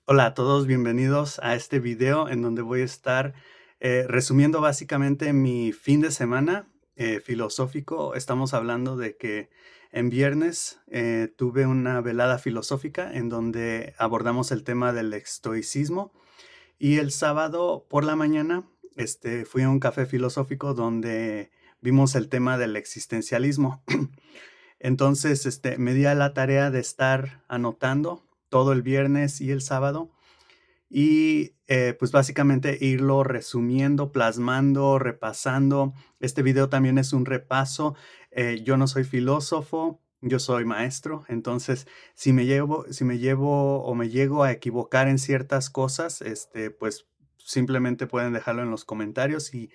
Hola a todos, bienvenidos a este video en donde voy a estar resumiendo básicamente mi fin de semana filosófico. Estamos hablando de que en viernes tuve una velada filosófica en donde abordamos el tema del estoicismo y el sábado por la mañana fui a un café filosófico donde vimos el tema del existencialismo. Entonces, me di a la tarea de estar anotando todo el viernes y el sábado y, pues, básicamente irlo resumiendo, plasmando, repasando. Este video también es un repaso. Yo no soy filósofo, yo soy maestro. Entonces, si me llevo o me llego a equivocar en ciertas cosas, pues, simplemente pueden dejarlo en los comentarios y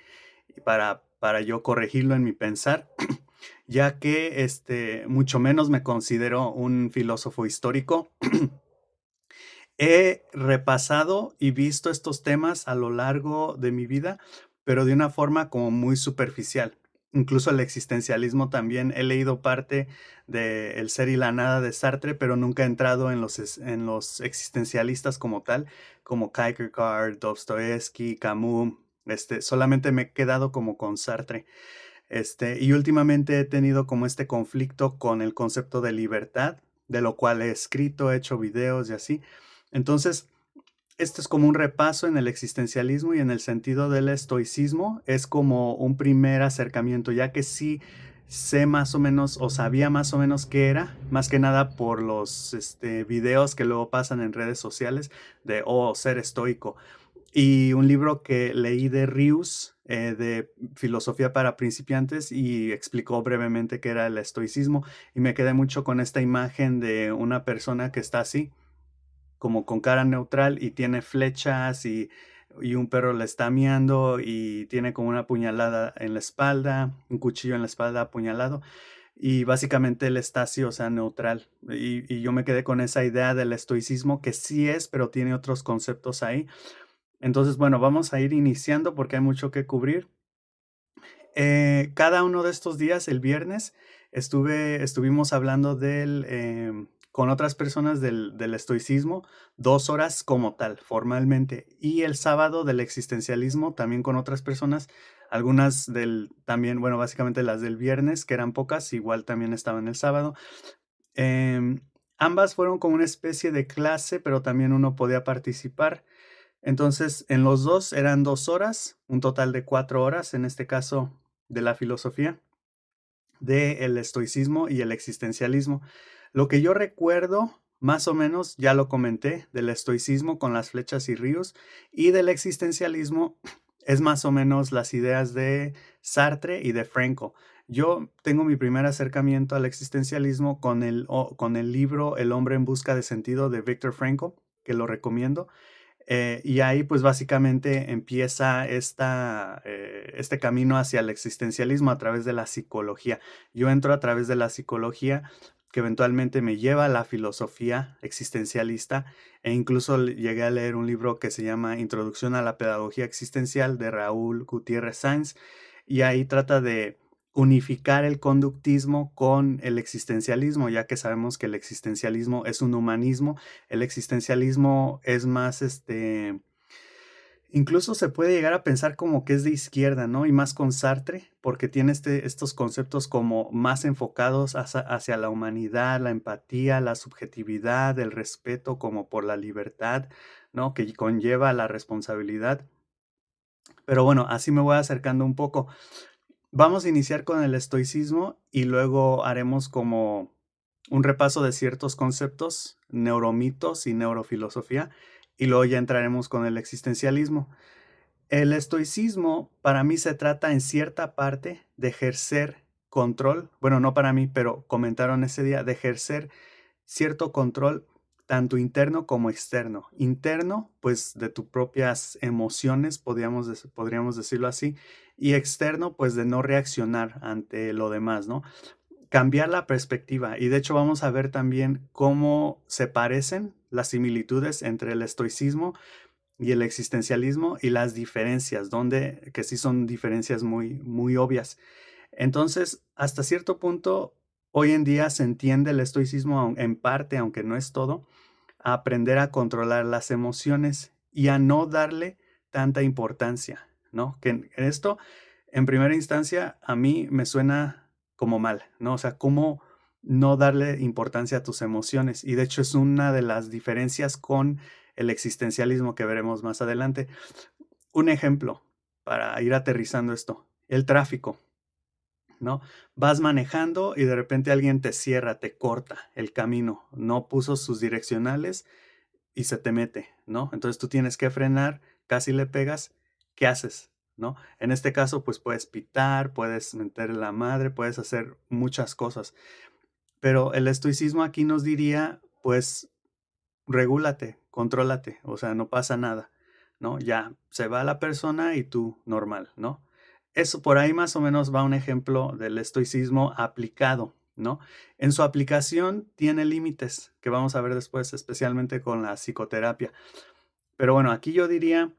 para yo corregirlo en mi pensar, ya que, mucho menos me considero un filósofo histórico. He repasado y visto estos temas a lo largo de mi vida, pero de una forma como muy superficial. Incluso el existencialismo también he leído parte de El ser y la nada de Sartre, pero nunca he entrado en los existencialistas como tal, como Kierkegaard, Dostoevsky, Camus. Solamente me he quedado como con Sartre. Y últimamente he tenido como este conflicto con el concepto de libertad, de lo cual he escrito, he hecho videos y así. Entonces, esto es como un repaso en el existencialismo y en el sentido del estoicismo. Es como un primer acercamiento, ya que sí sé más o menos o sabía más o menos qué era, más que nada por los videos que luego pasan en redes sociales de, oh, ser estoico. Y un libro que leí de Rius, de Filosofía para principiantes, y explicó brevemente qué era el estoicismo, y me quedé mucho con esta imagen de una persona que está así, como con cara neutral y tiene flechas y un perro le está miando y tiene como una puñalada en la espalda, un cuchillo en la espalda apuñalado, y básicamente él está así, o sea, neutral. Y yo me quedé con esa idea del estoicismo que sí es, pero tiene otros conceptos ahí. Entonces, bueno, vamos a ir iniciando porque hay mucho que cubrir. Cada uno de estos días, el viernes, estuvimos hablando con otras personas del estoicismo, 2 horas como tal, formalmente. Y el sábado del existencialismo, también con otras personas, algunas también, bueno, básicamente las del viernes, que eran pocas, igual también estaban el sábado. Em, Ambas fueron como una especie de clase, pero también uno podía participar. Entonces, en los 2 eran 2 horas, un total de 4 horas, en este caso, de la filosofía, del estoicismo y el existencialismo. Lo que yo recuerdo, más o menos, ya lo comenté, del estoicismo con las flechas y ríos, y del existencialismo es más o menos las ideas de Sartre y de Frankl. Yo tengo mi primer acercamiento al existencialismo con el libro El hombre en busca de sentido de Viktor Frankl, que lo recomiendo. Y ahí, pues, básicamente empieza este camino hacia el existencialismo a través de la psicología. Yo entro a través de la psicología, que eventualmente me lleva a la filosofía existencialista, e incluso llegué a leer un libro que se llama Introducción a la pedagogía existencial de Raúl Gutiérrez Sáenz, y ahí trata de unificar el conductismo con el existencialismo, ya que sabemos que el existencialismo es un humanismo. El existencialismo es más, incluso se puede llegar a pensar como que es de izquierda, ¿no? Y más con Sartre, porque tiene estos conceptos como más enfocados hacia la humanidad, la empatía, la subjetividad, el respeto como por la libertad, ¿no? Que conlleva la responsabilidad. Pero bueno, así me voy acercando un poco. Vamos a iniciar con el estoicismo y luego haremos como un repaso de ciertos conceptos, neuromitos y neurofilosofía, y luego ya entraremos con el existencialismo. El estoicismo para mí se trata en cierta parte de ejercer control, bueno, no para mí, pero comentaron ese día, de ejercer cierto control tanto interno como externo. Interno, pues de tus propias emociones, podríamos decirlo así, y externo, pues de no reaccionar ante lo demás, ¿no? Cambiar la perspectiva. Y de hecho vamos a ver también cómo se parecen las similitudes entre el estoicismo y el existencialismo y las diferencias, donde que sí son diferencias muy, muy obvias. Entonces, hasta cierto punto, hoy en día se entiende el estoicismo en parte, aunque no es todo, a aprender a controlar las emociones y a no darle tanta importancia, ¿no? Que en esto, en primera instancia, a mí me suena como mal, ¿no? O sea, cómo no darle importancia a tus emociones. Y de hecho es una de las diferencias con el existencialismo que veremos más adelante. Un ejemplo para ir aterrizando esto, el tráfico, ¿no? Vas manejando y de repente alguien te cierra, te corta el camino, no puso sus direccionales y se te mete, ¿no? Entonces tú tienes que frenar, casi le pegas, ¿qué haces? ¿No? En este caso, pues puedes pitar, puedes meter la madre, puedes hacer muchas cosas. Pero el estoicismo aquí nos diría, pues, regúlate, contrólate, o sea, no pasa nada, ¿no? Ya se va la persona y tú normal, ¿no? Eso por ahí más o menos va un ejemplo del estoicismo aplicado, ¿no? En su aplicación tiene límites que vamos a ver después, especialmente con la psicoterapia. Pero bueno, aquí yo diría,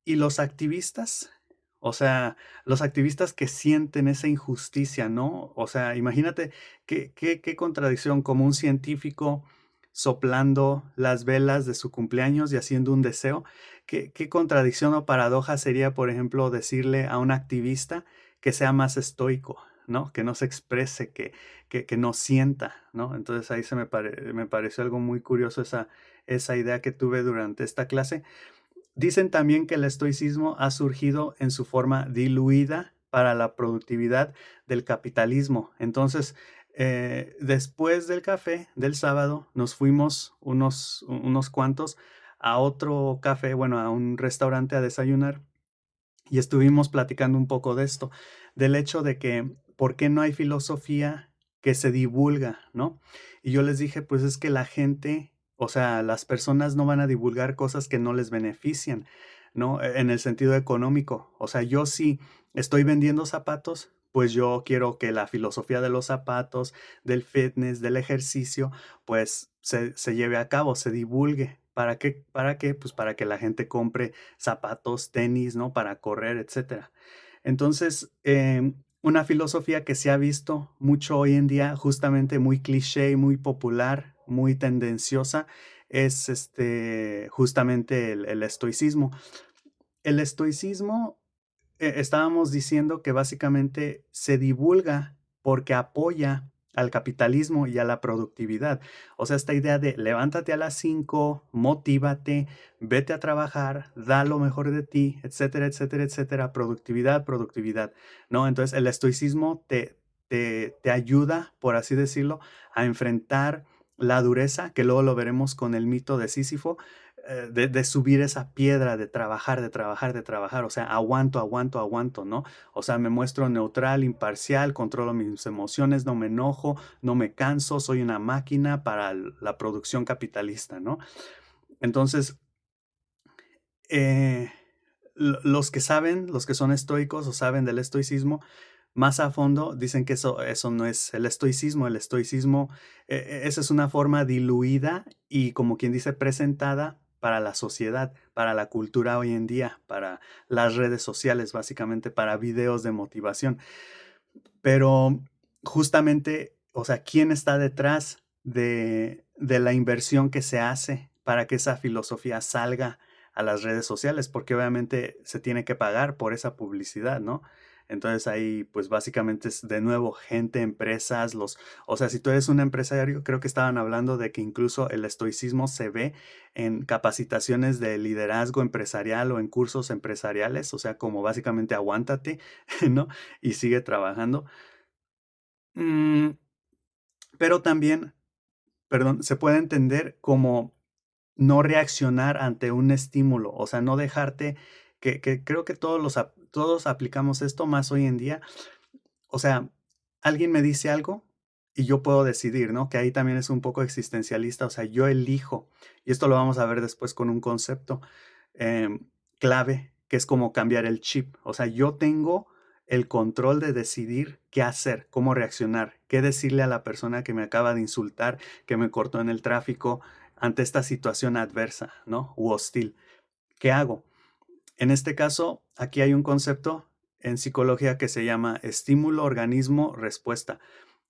¿y los activistas? O sea, los activistas que sienten esa injusticia, ¿no? O sea, imagínate qué contradicción, como un científico soplando las velas de su cumpleaños y haciendo un deseo. ¿Qué contradicción o paradoja sería, por ejemplo, decirle a un activista que sea más estoico, ¿no? Que no se exprese, que no sienta, ¿no? Entonces ahí me pareció algo muy curioso esa idea que tuve durante esta clase. Dicen también que el estoicismo ha surgido en su forma diluida para la productividad del capitalismo. Entonces, después del café del sábado, nos fuimos unos cuantos a otro café, bueno, a un restaurante a desayunar y estuvimos platicando un poco de esto, del hecho de que, ¿por qué no hay filosofía que se divulga, no? Y yo les dije, pues es que la gente, o sea, las personas no van a divulgar cosas que no les benefician, ¿no? En el sentido económico. O sea, yo sí estoy vendiendo zapatos, pues yo quiero que la filosofía de los zapatos, del fitness, del ejercicio, pues se lleve a cabo, se divulgue. ¿Para qué? ¿Para qué? Pues para que la gente compre zapatos, tenis, ¿no? Para correr, etcétera. Entonces, una filosofía que se ha visto mucho hoy en día, justamente muy cliché y muy popular, muy tendenciosa, es justamente el estoicismo. El estoicismo, estábamos diciendo que básicamente se divulga porque apoya al capitalismo y a la productividad. O sea, esta idea de levántate a las 5, motívate, vete a trabajar, da lo mejor de ti, etcétera, etcétera, etcétera. Productividad, productividad, ¿no? Entonces, el estoicismo te ayuda, por así decirlo, a enfrentar la dureza, que luego lo veremos con el mito de Sísifo, de subir esa piedra, de trabajar, de trabajar, de trabajar, o sea, aguanto, aguanto, aguanto, ¿no? O sea, me muestro neutral, imparcial, controlo mis emociones, no me enojo, no me canso, soy una máquina para la producción capitalista, ¿no? Entonces, eh, los que saben, los que son estoicos o saben del estoicismo, más a fondo dicen que eso no es el estoicismo. El estoicismo, esa es una forma diluida y, como quien dice, presentada para la sociedad, para la cultura hoy en día, para las redes sociales, básicamente para videos de motivación. Pero justamente, o sea, ¿quién está detrás de la inversión que se hace para que esa filosofía salga a las redes sociales? Porque obviamente se tiene que pagar por esa publicidad, ¿no? Entonces ahí, pues básicamente es de nuevo gente, empresas, o sea, si tú eres un empresario, creo que estaban hablando de que incluso el estoicismo se ve en capacitaciones de liderazgo empresarial o en cursos empresariales, o sea, como básicamente aguántate, ¿no? Y sigue trabajando. Mm, pero también, perdón, se puede entender como no reaccionar ante un estímulo, o sea, no dejarte, que creo que todos aplicamos esto más hoy en día. O sea, alguien me dice algo y yo puedo decidir, ¿no? Que ahí también es un poco existencialista, o sea, yo elijo, y esto lo vamos a ver después con un concepto em, clave, que es como cambiar el chip. O sea, yo tengo el control de decidir qué hacer, cómo reaccionar, qué decirle a la persona que me acaba de insultar, que me cortó en el tráfico ante esta situación adversa, ¿no? U hostil. ¿Qué hago? En este caso, aquí hay un concepto en psicología que se llama estímulo, organismo, respuesta.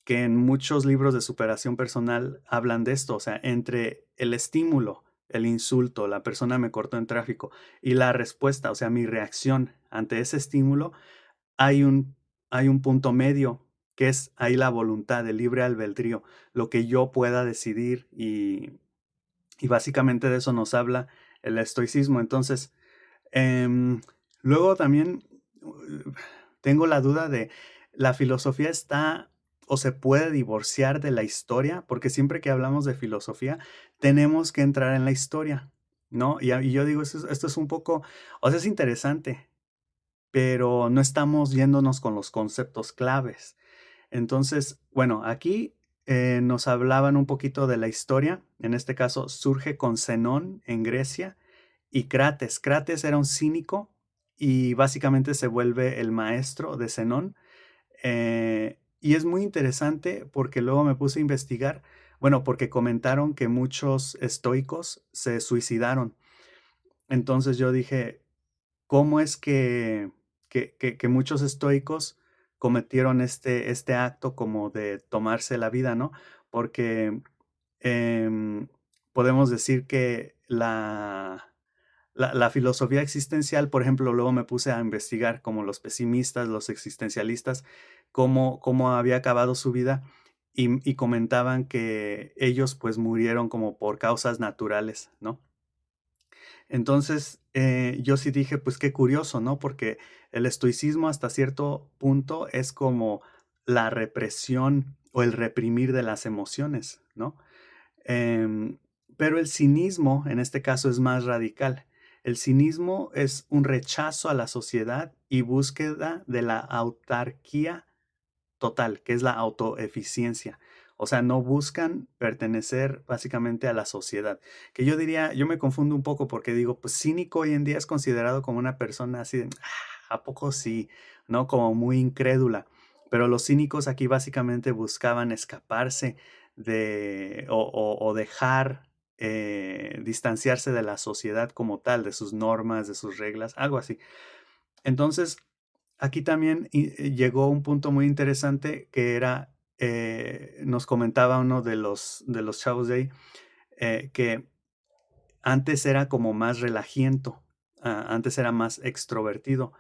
que en muchos libros de superación personal hablan de esto, o sea, entre el estímulo, el insulto, la persona me cortó en tráfico y la respuesta, o sea, mi reacción ante ese estímulo, hay un, hay un punto medio que es ahí la voluntad, el libre albedrío, lo que yo pueda decidir y básicamente de eso nos habla el estoicismo. Entonces, em, luego también tengo la duda de, ¿la filosofía está o se puede divorciar de la historia? Porque siempre que hablamos de filosofía, tenemos que entrar en la historia, ¿no? Y yo digo, esto es un poco, o sea, es interesante, pero no estamos yéndonos con los conceptos claves. Entonces, bueno, aquí nos hablaban un poquito de la historia. En este caso, surge con Zenón en Grecia y Crates. Crates era un cínico y básicamente se vuelve el maestro de Zenón. Y es muy interesante porque luego me puse a investigar, bueno, porque comentaron que muchos estoicos se suicidaron. Entonces yo dije, ¿cómo es que muchos estoicos cometieron este acto como de tomarse la vida, ¿no? Porque em, podemos decir que la filosofía existencial, por ejemplo, luego me puse a investigar como los pesimistas, los existencialistas, cómo había acabado su vida y comentaban que ellos pues murieron como por causas naturales, ¿no? Entonces, yo sí dije, pues qué curioso, ¿no? Porque el estoicismo hasta cierto punto es como la represión o el reprimir de las emociones, ¿no? Em, pero el cinismo, en este caso, es más radical. El cinismo es un rechazo a la sociedad y búsqueda de la autarquía total, que es la autoeficiencia. O sea, no buscan pertenecer básicamente a la sociedad. Que yo diría, yo me confundo un poco porque digo, pues cínico hoy en día es considerado como una persona así de, ¿a poco sí? ¿No? Como muy incrédula. Pero los cínicos aquí básicamente buscaban escaparse de o dejar distanciarse de la sociedad como tal, de sus normas, de sus reglas, algo así. Entonces, aquí también llegó un punto muy interesante que era, nos comentaba uno de los chavos de ahí, que antes era como más relajiento, antes era más extrovertido,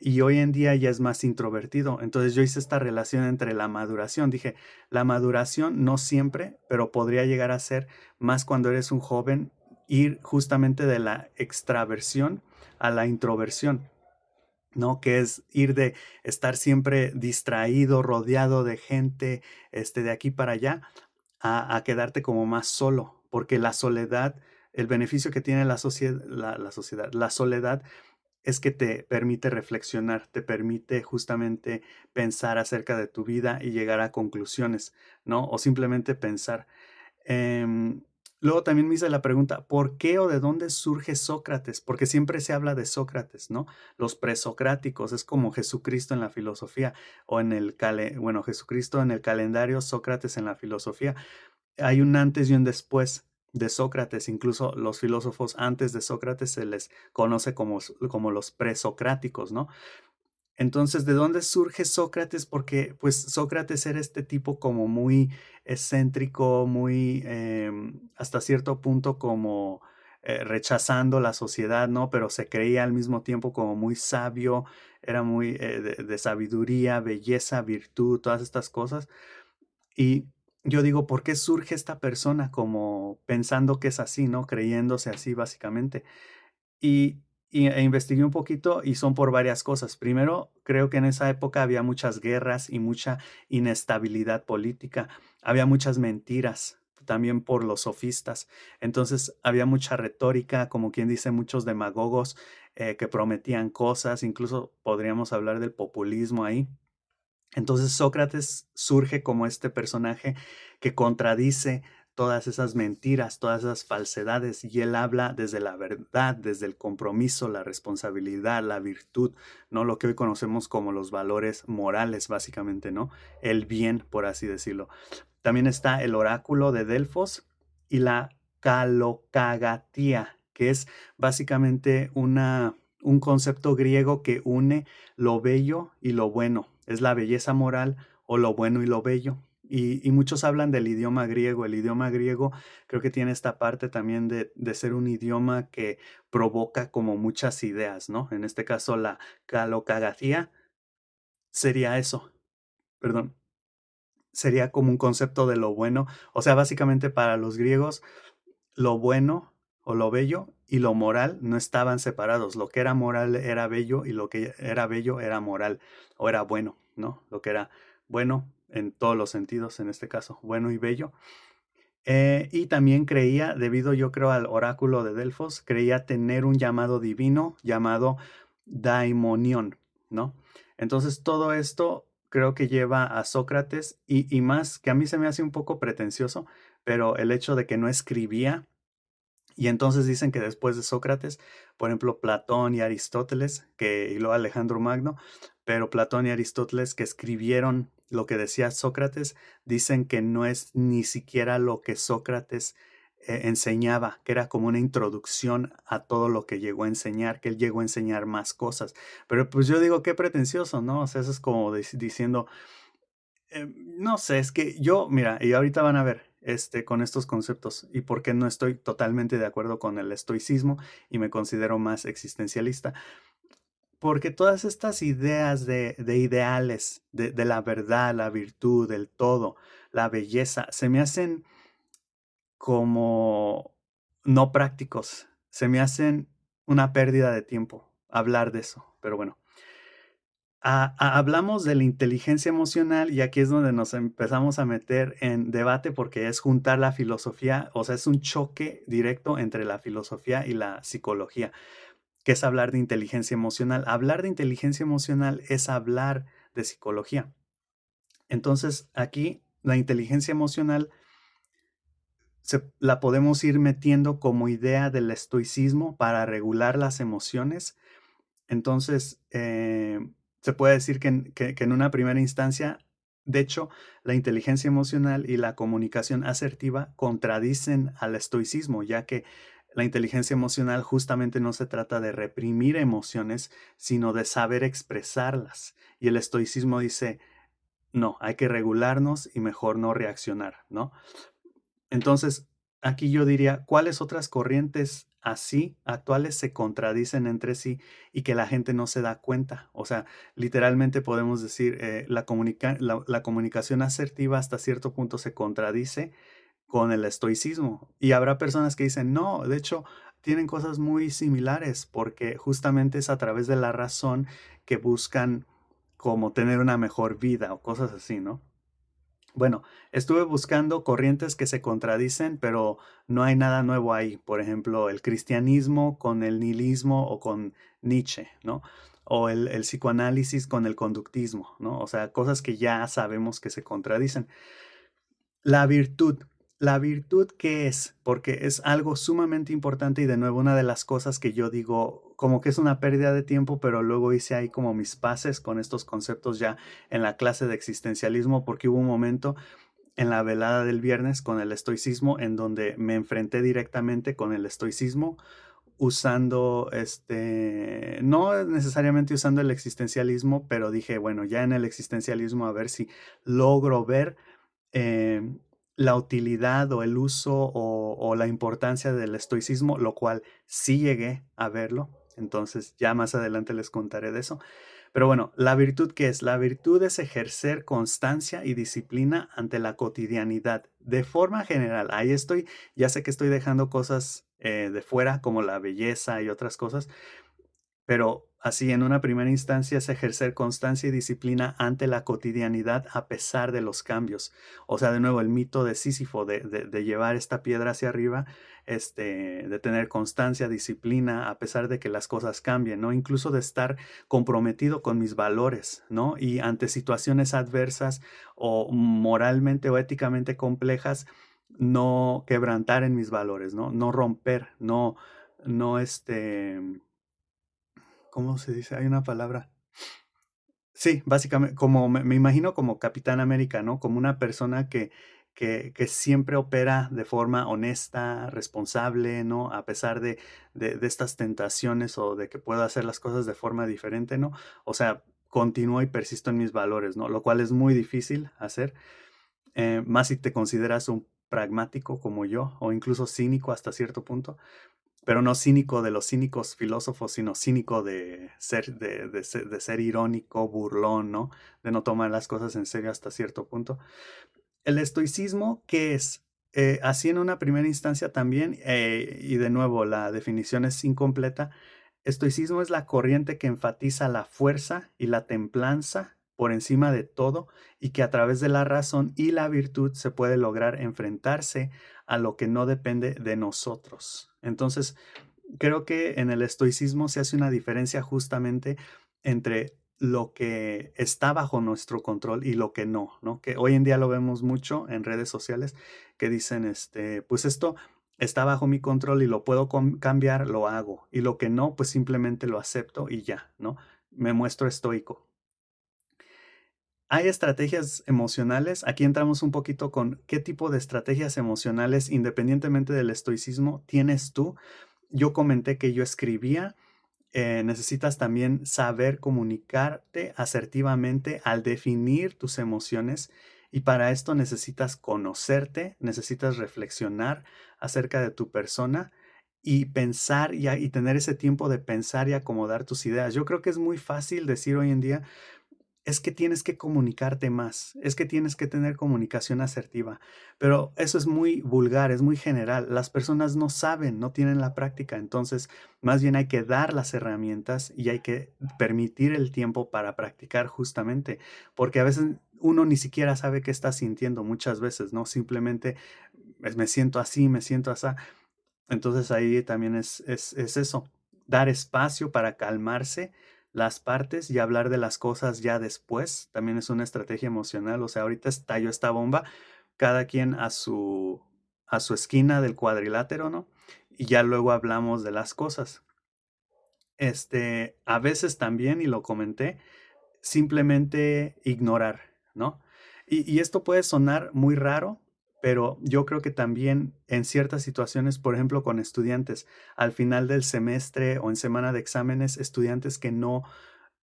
y hoy en día ya es más introvertido. Entonces yo hice esta relación entre la maduración. Dije, la maduración no siempre, pero podría llegar a ser más cuando eres un joven, ir justamente de la extraversión a la introversión. ¿No? Que es ir de estar siempre distraído, rodeado de gente, de aquí para allá, a quedarte como más solo, porque la soledad, el beneficio que tiene la sociedad, la soledad es que te permite reflexionar, te permite justamente pensar acerca de tu vida y llegar a conclusiones, ¿no? O simplemente pensar. Em, Luego también me hice la pregunta, ¿por qué o de dónde surge Sócrates? Porque siempre se habla de Sócrates, ¿no? Los presocráticos, es como Jesucristo en la filosofía, o en bueno, Jesucristo en el calendario, Sócrates en la filosofía. Hay un antes y un después de Sócrates, incluso los filósofos antes de Sócrates se les conoce como los presocráticos, ¿no? Entonces, ¿de dónde surge Sócrates? Porque, pues, Sócrates era este tipo como muy excéntrico, muy, hasta cierto punto como rechazando la sociedad, ¿no? Pero se creía al mismo tiempo como muy sabio, era muy de sabiduría, belleza, virtud, todas estas cosas. Y yo digo, ¿por qué surge esta persona como pensando que es así, ¿no? Creyéndose así, básicamente. Y investigué un poquito y son por varias cosas. Primero, creo que en esa época había muchas guerras y mucha inestabilidad política. Había muchas mentiras, también por los sofistas. Entonces, había mucha retórica, como quien dice, muchos demagogos que prometían cosas. Incluso podríamos hablar del populismo ahí. Entonces Sócrates surge como este personaje que contradice todas esas mentiras, todas esas falsedades, y él habla desde la verdad, desde el compromiso, la responsabilidad, la virtud, ¿no? Lo que hoy conocemos como los valores morales, básicamente, ¿no? El bien, por así decirlo. También está el oráculo de Delfos y la calocagatía, que es básicamente un concepto griego que une lo bello y lo bueno. Es la belleza moral o lo bueno y lo bello. Y muchos hablan del idioma griego. El idioma griego creo que tiene esta parte también de ser un idioma que provoca como muchas ideas, ¿no? En este caso, la calocagatía sería eso, perdón, sería como un concepto de lo bueno. O sea, básicamente para los griegos, lo bueno o lo bello y lo moral no estaban separados. Lo que era moral era bello y lo que era bello era moral o era bueno, ¿no? Lo que era bueno en todos los sentidos, en este caso, bueno y bello. Y también creía, debido yo creo al oráculo de Delfos, creía tener un llamado divino llamado daimonión, ¿no? Entonces todo esto creo que lleva a Sócrates y más que a mí se me hace un poco pretencioso, pero el hecho de que no escribía y entonces dicen que después de Sócrates, por ejemplo, Platón y Aristóteles, y luego Alejandro Magno, pero Platón y Aristóteles que escribieron lo que decía Sócrates, dicen que no es ni siquiera lo que Sócrates enseñaba, que era como una introducción a todo lo que llegó a enseñar, que él llegó a enseñar más cosas. Pero pues yo digo, qué pretencioso, ¿no? O sea, eso es como diciendo, no sé, es que yo, mira, y ahorita van a ver, con estos conceptos y por qué no estoy totalmente de acuerdo con el estoicismo y me considero más existencialista. Porque todas estas ideas de ideales, de la verdad, la virtud, del todo, la belleza, se me hacen como no prácticos, se me hacen una pérdida de tiempo hablar de eso, pero bueno. Hablamos de la inteligencia emocional y aquí es donde nos empezamos a meter en debate porque es juntar la filosofía, o sea, es un choque directo entre la filosofía y la psicología, que es hablar de inteligencia emocional. Hablar de inteligencia emocional es hablar de psicología. Entonces, aquí la inteligencia emocional la podemos ir metiendo como idea del estoicismo para regular las emociones. Entonces, se puede decir que en una primera instancia, de hecho, la inteligencia emocional y la comunicación asertiva contradicen al estoicismo, ya que la inteligencia emocional justamente no se trata de reprimir emociones, sino de saber expresarlas. Y el estoicismo dice, no, hay que regularnos y mejor no reaccionar, ¿no? Entonces, aquí yo diría, ¿cuáles otras corrientes así actuales se contradicen entre sí y que la gente no se da cuenta? O sea, literalmente podemos decir, la comunicación asertiva hasta cierto punto se contradice con el estoicismo. Y habrá personas que dicen, no, de hecho, tienen cosas muy similares porque justamente es a través de la razón que buscan como tener una mejor vida o cosas así, ¿no? Bueno, estuve buscando corrientes que se contradicen, pero no hay nada nuevo ahí. Por ejemplo, el cristianismo con el nihilismo o con Nietzsche, ¿no? O el psicoanálisis con el conductismo, ¿no? O sea, cosas que ya sabemos que se contradicen. La virtud. ¿La virtud qué es? Porque es algo sumamente importante y de nuevo una de las cosas que yo digo como que es una pérdida de tiempo, pero luego hice ahí como mis pases con estos conceptos ya en la clase de existencialismo porque hubo un momento en la velada del viernes con el estoicismo en donde me enfrenté directamente con el estoicismo usando no necesariamente usando el existencialismo, pero dije, bueno, ya en el existencialismo a ver si logro ver em, la utilidad o el uso o la importancia del estoicismo, lo cual sí llegué a verlo. Entonces ya más adelante les contaré de eso. Pero bueno, ¿la virtud qué es? La virtud es ejercer constancia y disciplina ante la cotidianidad. De forma general, ahí estoy, ya sé que estoy dejando cosas de fuera como la belleza y otras cosas, pero así, en una primera instancia es ejercer constancia y disciplina ante la cotidianidad a pesar de los cambios. O sea, de nuevo, el mito de Sísifo de llevar esta piedra hacia arriba, de tener constancia, disciplina, a pesar de que las cosas cambien, ¿no? Incluso de estar comprometido con mis valores, ¿no? Y ante situaciones adversas o moralmente o éticamente complejas, no quebrantar en mis valores, ¿no? No romper, no ¿cómo se dice? Hay una palabra. Sí, básicamente, como me imagino como Capitán América, ¿no? Como una persona que siempre opera de forma honesta, responsable, ¿no? A pesar de estas tentaciones o de que pueda hacer las cosas de forma diferente, ¿no? O sea, continúo y persisto en mis valores, ¿no? Lo cual es muy difícil hacer, más si te consideras un pragmático como yo, o incluso cínico hasta cierto punto, pero no cínico de los cínicos filósofos, sino cínico de ser irónico, burlón, ¿no? De no tomar las cosas en serio hasta cierto punto. El estoicismo, ¿qué es? Así en una primera instancia también, y de nuevo la definición es incompleta, estoicismo es la corriente que enfatiza la fuerza y la templanza por encima de todo y que a través de la razón y la virtud se puede lograr enfrentarse a lo que no depende de nosotros. Entonces, creo que en el estoicismo se hace una diferencia justamente entre lo que está bajo nuestro control y lo que no, ¿no? Que hoy en día lo vemos mucho en redes sociales que dicen, pues esto está bajo mi control y lo puedo cambiar, lo hago. Y lo que no, pues simplemente lo acepto y ya, ¿no? Me muestro estoico. Hay estrategias emocionales. Aquí entramos un poquito con qué tipo de estrategias emocionales, independientemente del estoicismo, tienes tú. Yo comenté que yo escribía. Necesitas también saber comunicarte asertivamente al definir tus emociones y para esto necesitas conocerte, necesitas reflexionar acerca de tu persona y pensar y tener ese tiempo de pensar y acomodar tus ideas. Yo creo que es muy fácil decir hoy en día, es que tienes que comunicarte más, es que tienes que tener comunicación asertiva, pero eso es muy vulgar, es muy general. Las personas no saben, no tienen la práctica, entonces más bien hay que dar las herramientas y hay que permitir el tiempo para practicar justamente, porque a veces uno ni siquiera sabe qué está sintiendo muchas veces, ¿no? Simplemente me siento así, me siento así. Entonces ahí también es eso, dar espacio para calmarse las partes y hablar de las cosas ya después. También es una estrategia emocional. O sea, ahorita estalló esta bomba, cada quien a su esquina del cuadrilátero, ¿no? Y ya luego hablamos de las cosas. A veces también, y lo comenté, simplemente ignorar, ¿no? Y esto puede sonar muy raro, pero yo creo que también en ciertas situaciones, por ejemplo, con estudiantes, al final del semestre o en semana de exámenes, estudiantes que no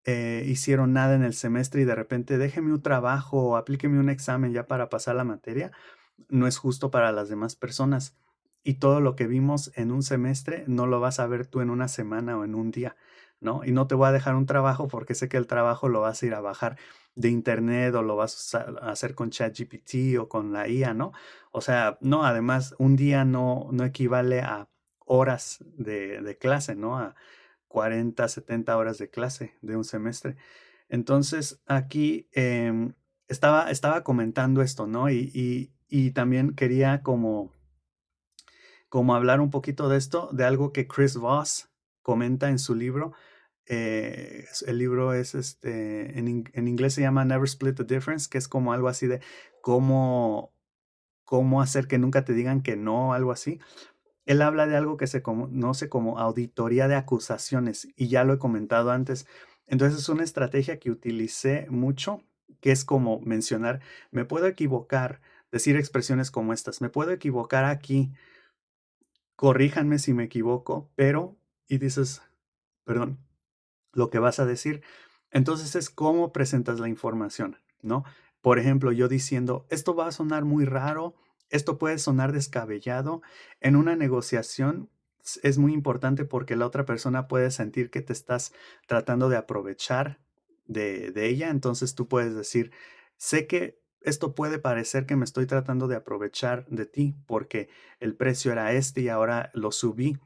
hicieron nada en el semestre y de repente déjeme un trabajo o aplíqueme un examen ya para pasar la materia, no es justo para las demás personas. Y todo lo que vimos en un semestre no lo vas a ver tú en una semana o en un día, ¿no? Y no te voy a dejar un trabajo porque sé que el trabajo lo vas a ir a bajar de internet o lo vas a hacer con ChatGPT o con la IA, ¿no? O sea, no, además un día no equivale a horas de clase, ¿no? A 40, 70 horas de clase de un semestre. Entonces, aquí estaba comentando esto, ¿no? Y también quería como hablar un poquito de esto, de algo que Chris Voss comenta en su libro. El libro es en inglés se llama Never Split the Difference, que es como algo así de cómo, cómo hacer que nunca te digan que no, algo así. Él habla de algo que se conoce como auditoría de acusaciones y ya lo he comentado antes. Entonces es una estrategia que utilicé mucho, que es como mencionar, me puedo equivocar, decir expresiones como estas, me puedo equivocar aquí, corríjanme si me equivoco, pero, y dices, perdón, lo que vas a decir. Entonces es cómo presentas la información, ¿no? Por ejemplo, yo diciendo, esto va a sonar muy raro, esto puede sonar descabellado. En una negociación es muy importante porque la otra persona puede sentir que te estás tratando de aprovechar de ella. Entonces tú puedes decir, sé que esto puede parecer que me estoy tratando de aprovechar de ti porque el precio era este y ahora lo subí,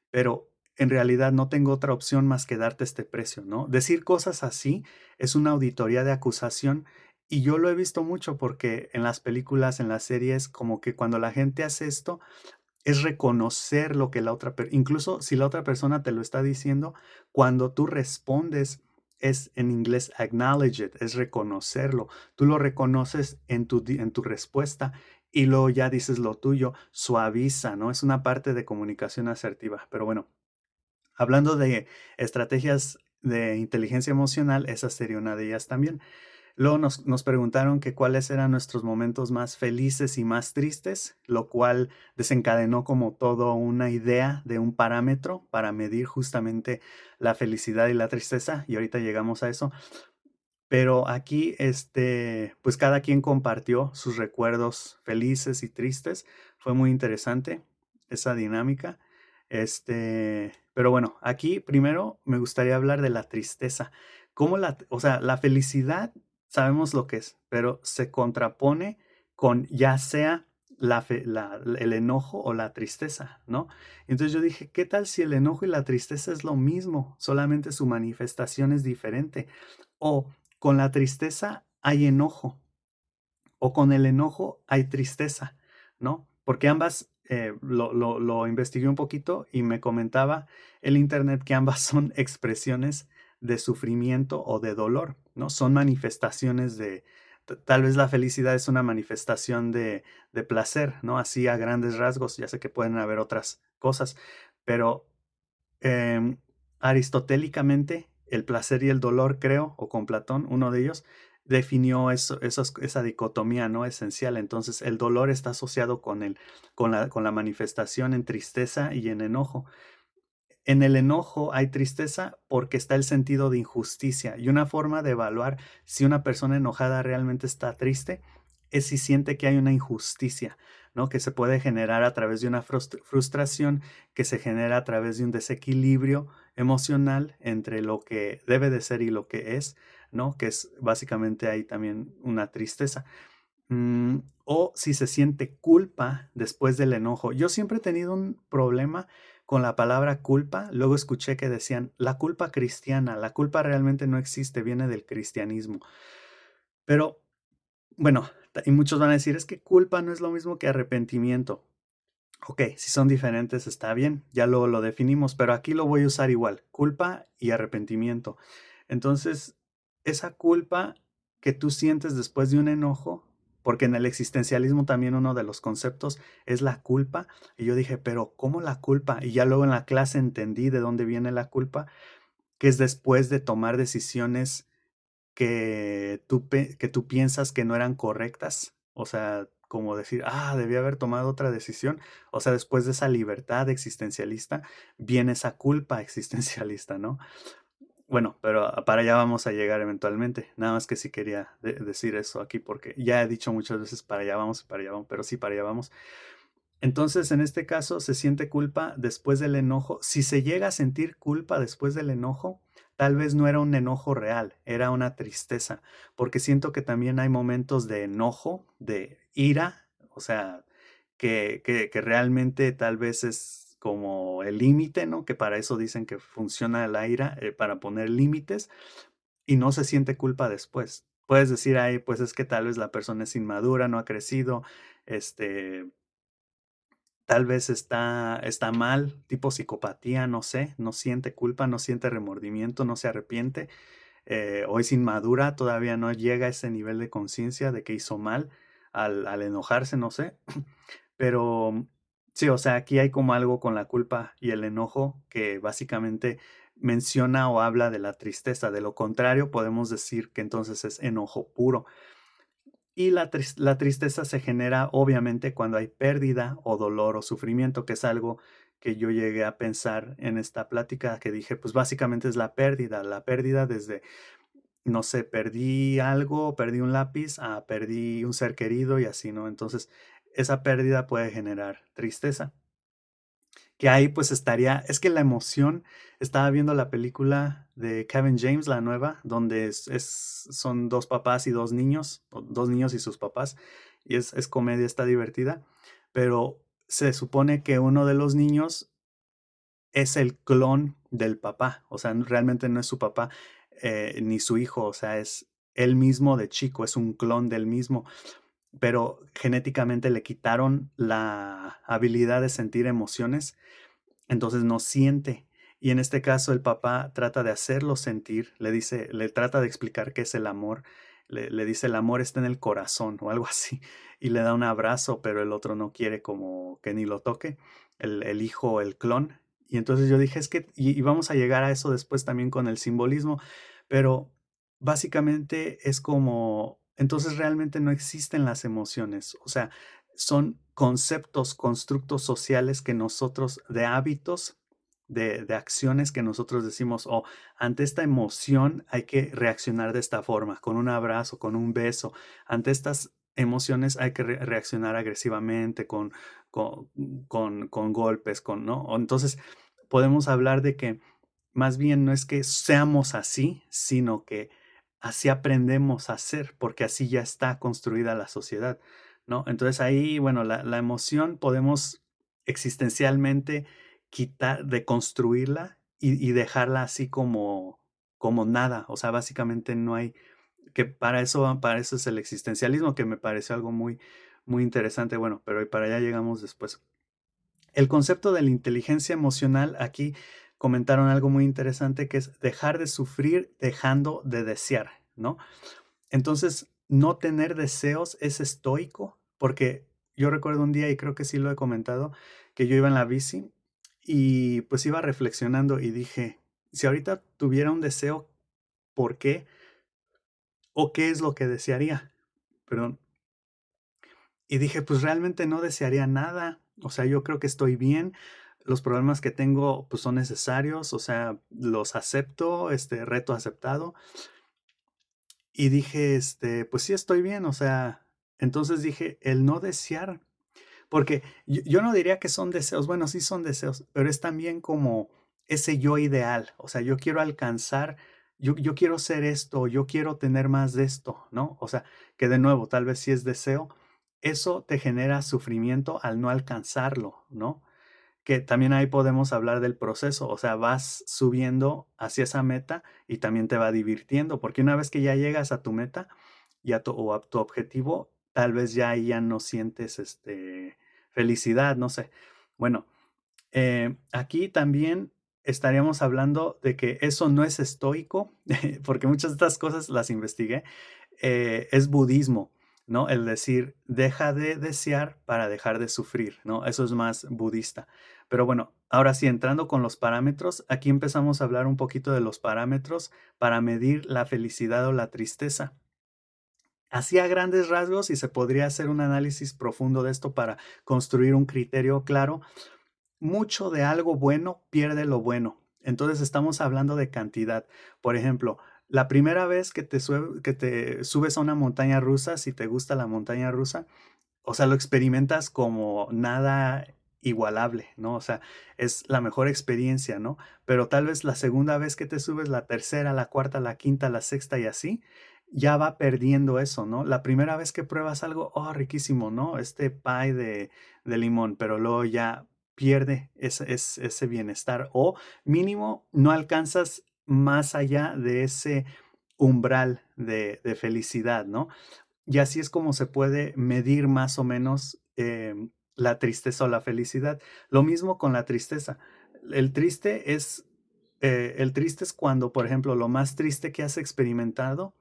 pero en realidad no tengo otra opción más que darte este precio, ¿no? Decir cosas así es una auditoría de acusación y yo lo he visto mucho porque en las películas, en las series, como que cuando la gente hace esto, es reconocer lo que la otra persona, incluso si la otra persona te lo está diciendo, cuando tú respondes, es en inglés acknowledge it, es reconocerlo. Tú lo reconoces en tu respuesta y luego ya dices lo tuyo, suaviza, ¿no? Es una parte de comunicación asertiva. Pero bueno, hablando de estrategias de inteligencia emocional, esa sería una de ellas también. Luego nos preguntaron que cuáles eran nuestros momentos más felices y más tristes, lo cual desencadenó como todo una idea de un parámetro para medir justamente la felicidad y la tristeza, y ahorita llegamos a eso. Pero aquí, pues cada quien compartió sus recuerdos felices y tristes. Fue muy interesante esa dinámica. Pero bueno, aquí primero me gustaría hablar de la tristeza. O sea, la felicidad sabemos lo que es, pero se contrapone con ya sea el enojo o la tristeza, ¿no? Entonces yo dije, ¿qué tal si el enojo y la tristeza es lo mismo? Solamente su manifestación es diferente. O con la tristeza hay enojo, o con el enojo hay tristeza, ¿no? Porque ambas, lo investigué un poquito y me comentaba el internet que ambas son expresiones de sufrimiento o de dolor, ¿no? Son manifestaciones tal vez la felicidad es una manifestación de placer, ¿no? Así a grandes rasgos, ya sé que pueden haber otras cosas, pero Em, aristotélicamente, el placer y el dolor, creo, o con Platón, uno de ellos, definió esa dicotomía, ¿no? Esencial. Entonces, el dolor está asociado con la manifestación en tristeza y en enojo. En el enojo hay tristeza porque está el sentido de injusticia y una forma de evaluar si una persona enojada realmente está triste es si siente que hay una injusticia, ¿no? Que se puede generar a través de una frustración, que se genera a través de un desequilibrio emocional entre lo que debe de ser y lo que es, ¿no? Que es básicamente ahí también una tristeza. O si se siente culpa después del enojo. Yo siempre he tenido un problema con la palabra culpa. Luego escuché que decían la culpa cristiana. La culpa realmente no existe, viene del cristianismo. Pero bueno, y muchos van a decir, es que culpa no es lo mismo que arrepentimiento. Ok, si son diferentes está bien, ya luego lo definimos, pero aquí lo voy a usar igual, culpa y arrepentimiento. Entonces, esa culpa que tú sientes después de un enojo, porque en el existencialismo también uno de los conceptos es la culpa, y yo dije, pero ¿cómo la culpa? Y ya luego en la clase entendí de dónde viene la culpa, que es después de tomar decisiones que tú piensas que no eran correctas, o sea, como decir, debí haber tomado otra decisión, o sea, después de esa libertad existencialista, viene esa culpa existencialista, ¿no? Bueno, pero para allá vamos a llegar eventualmente, nada más que sí quería decir eso aquí, porque ya he dicho muchas veces para allá vamos, pero sí, para allá vamos. Entonces, en este caso, se siente culpa después del enojo. Si se llega a sentir culpa después del enojo, tal vez no era un enojo real, era una tristeza, porque siento que también hay momentos de enojo, de ira, o sea, que realmente tal vez es como el límite, ¿no? Que para eso dicen que funciona la ira, para poner límites, y no se siente culpa después. Puedes decir ahí, pues es que tal vez la persona es inmadura, no ha crecido, este, tal vez está mal, tipo psicopatía, no sé, no siente culpa, no siente remordimiento, no se arrepiente, o es inmadura, todavía no llega a ese nivel de conciencia de que hizo mal al enojarse, no sé. Pero sí, o sea, aquí hay como algo con la culpa y el enojo que básicamente menciona o habla de la tristeza. De lo contrario, podemos decir que entonces es enojo puro. Y la tristeza se genera obviamente cuando hay pérdida o dolor o sufrimiento, que es algo que yo llegué a pensar en esta plática, que dije, pues básicamente es la pérdida desde, no sé, perdí algo, perdí un lápiz, perdí un ser querido y así, ¿no? Entonces, esa pérdida puede generar tristeza. Que ahí pues es que la emoción, estaba viendo la película de Kevin James, la nueva, donde son dos papás y dos niños, o dos niños y sus papás, y es comedia, está divertida, pero se supone que uno de los niños es el clon del papá, o sea, realmente no es su papá, ni su hijo, o sea, es él mismo de chico, es un clon del mismo, pero genéticamente le quitaron la habilidad de sentir emociones, entonces no siente. Y en este caso el papá trata de hacerlo sentir, le trata de explicar qué es el amor, le dice el amor está en el corazón o algo así, y le da un abrazo, pero el otro no quiere como que ni lo toque, el hijo, el clon. Y entonces yo dije, es que, y vamos a llegar a eso después también con el simbolismo, pero básicamente es como, entonces realmente no existen las emociones, o sea, son conceptos, constructos sociales que nosotros de hábitos de acciones que nosotros decimos, oh, ante esta emoción hay que reaccionar de esta forma, con un abrazo, con un beso. Ante estas emociones hay que reaccionar agresivamente, con, con golpes, ¿no? Entonces, podemos hablar de que más bien no es que seamos así, sino que así aprendemos a ser, porque así ya está construida la sociedad, ¿no? Entonces ahí, bueno, la emoción podemos existencialmente quitar, deconstruirla y dejarla así como nada. O sea, básicamente no hay, que para eso es el existencialismo, que me pareció algo muy, muy interesante. Bueno, pero para allá llegamos después. El concepto de la inteligencia emocional, aquí comentaron algo muy interesante que es dejar de sufrir dejando de desear, ¿no? Entonces, no tener deseos es estoico, porque yo recuerdo un día, y creo que sí lo he comentado, que yo iba en la bici y pues iba reflexionando y dije, si ahorita tuviera un deseo, ¿por qué? ¿O qué es lo que desearía? Perdón. Y dije, pues realmente no desearía nada. O sea, yo creo que estoy bien. Los problemas que tengo, pues son necesarios. O sea, los acepto, reto aceptado. Y dije, pues sí estoy bien. O sea, entonces dije, el no desear, porque yo no diría que son deseos. Bueno, sí son deseos, pero es también como ese yo ideal. O sea, yo quiero alcanzar, yo quiero ser esto, yo quiero tener más de esto, ¿no? O sea, que de nuevo, tal vez si es deseo, eso te genera sufrimiento al no alcanzarlo, ¿no? Que también ahí podemos hablar del proceso, o sea, vas subiendo hacia esa meta y también te va divirtiendo, porque una vez que ya llegas a tu meta o a tu objetivo, tal vez ya ahí ya no sientes felicidad, no sé. Bueno, aquí también estaríamos hablando de que eso no es estoico, porque muchas de estas cosas las investigué, es budismo, ¿no? El decir, deja de desear para dejar de sufrir, ¿no? Eso es más budista. Pero bueno, ahora sí, entrando con los parámetros, aquí empezamos a hablar un poquito de los parámetros para medir la felicidad o la tristeza. Así a grandes rasgos, y se podría hacer un análisis profundo de esto para construir un criterio claro, mucho de algo bueno pierde lo bueno. Entonces estamos hablando de cantidad. Por ejemplo, la primera vez que te subes a una montaña rusa, si te gusta la montaña rusa, o sea, lo experimentas como nada igualable, ¿no? O sea, es la mejor experiencia, ¿no? Pero tal vez la segunda vez que te subes, la tercera, la cuarta, la quinta, la sexta y así, ya va perdiendo eso, ¿no? La primera vez que pruebas algo, oh, riquísimo, ¿no? Este pie de limón, pero luego ya pierde ese bienestar o mínimo no alcanzas más allá de ese umbral de felicidad, ¿no? Y así es como se puede medir más o menos la tristeza o la felicidad. Lo mismo con la tristeza. El triste es, el triste es cuando, por ejemplo, lo más triste que has experimentado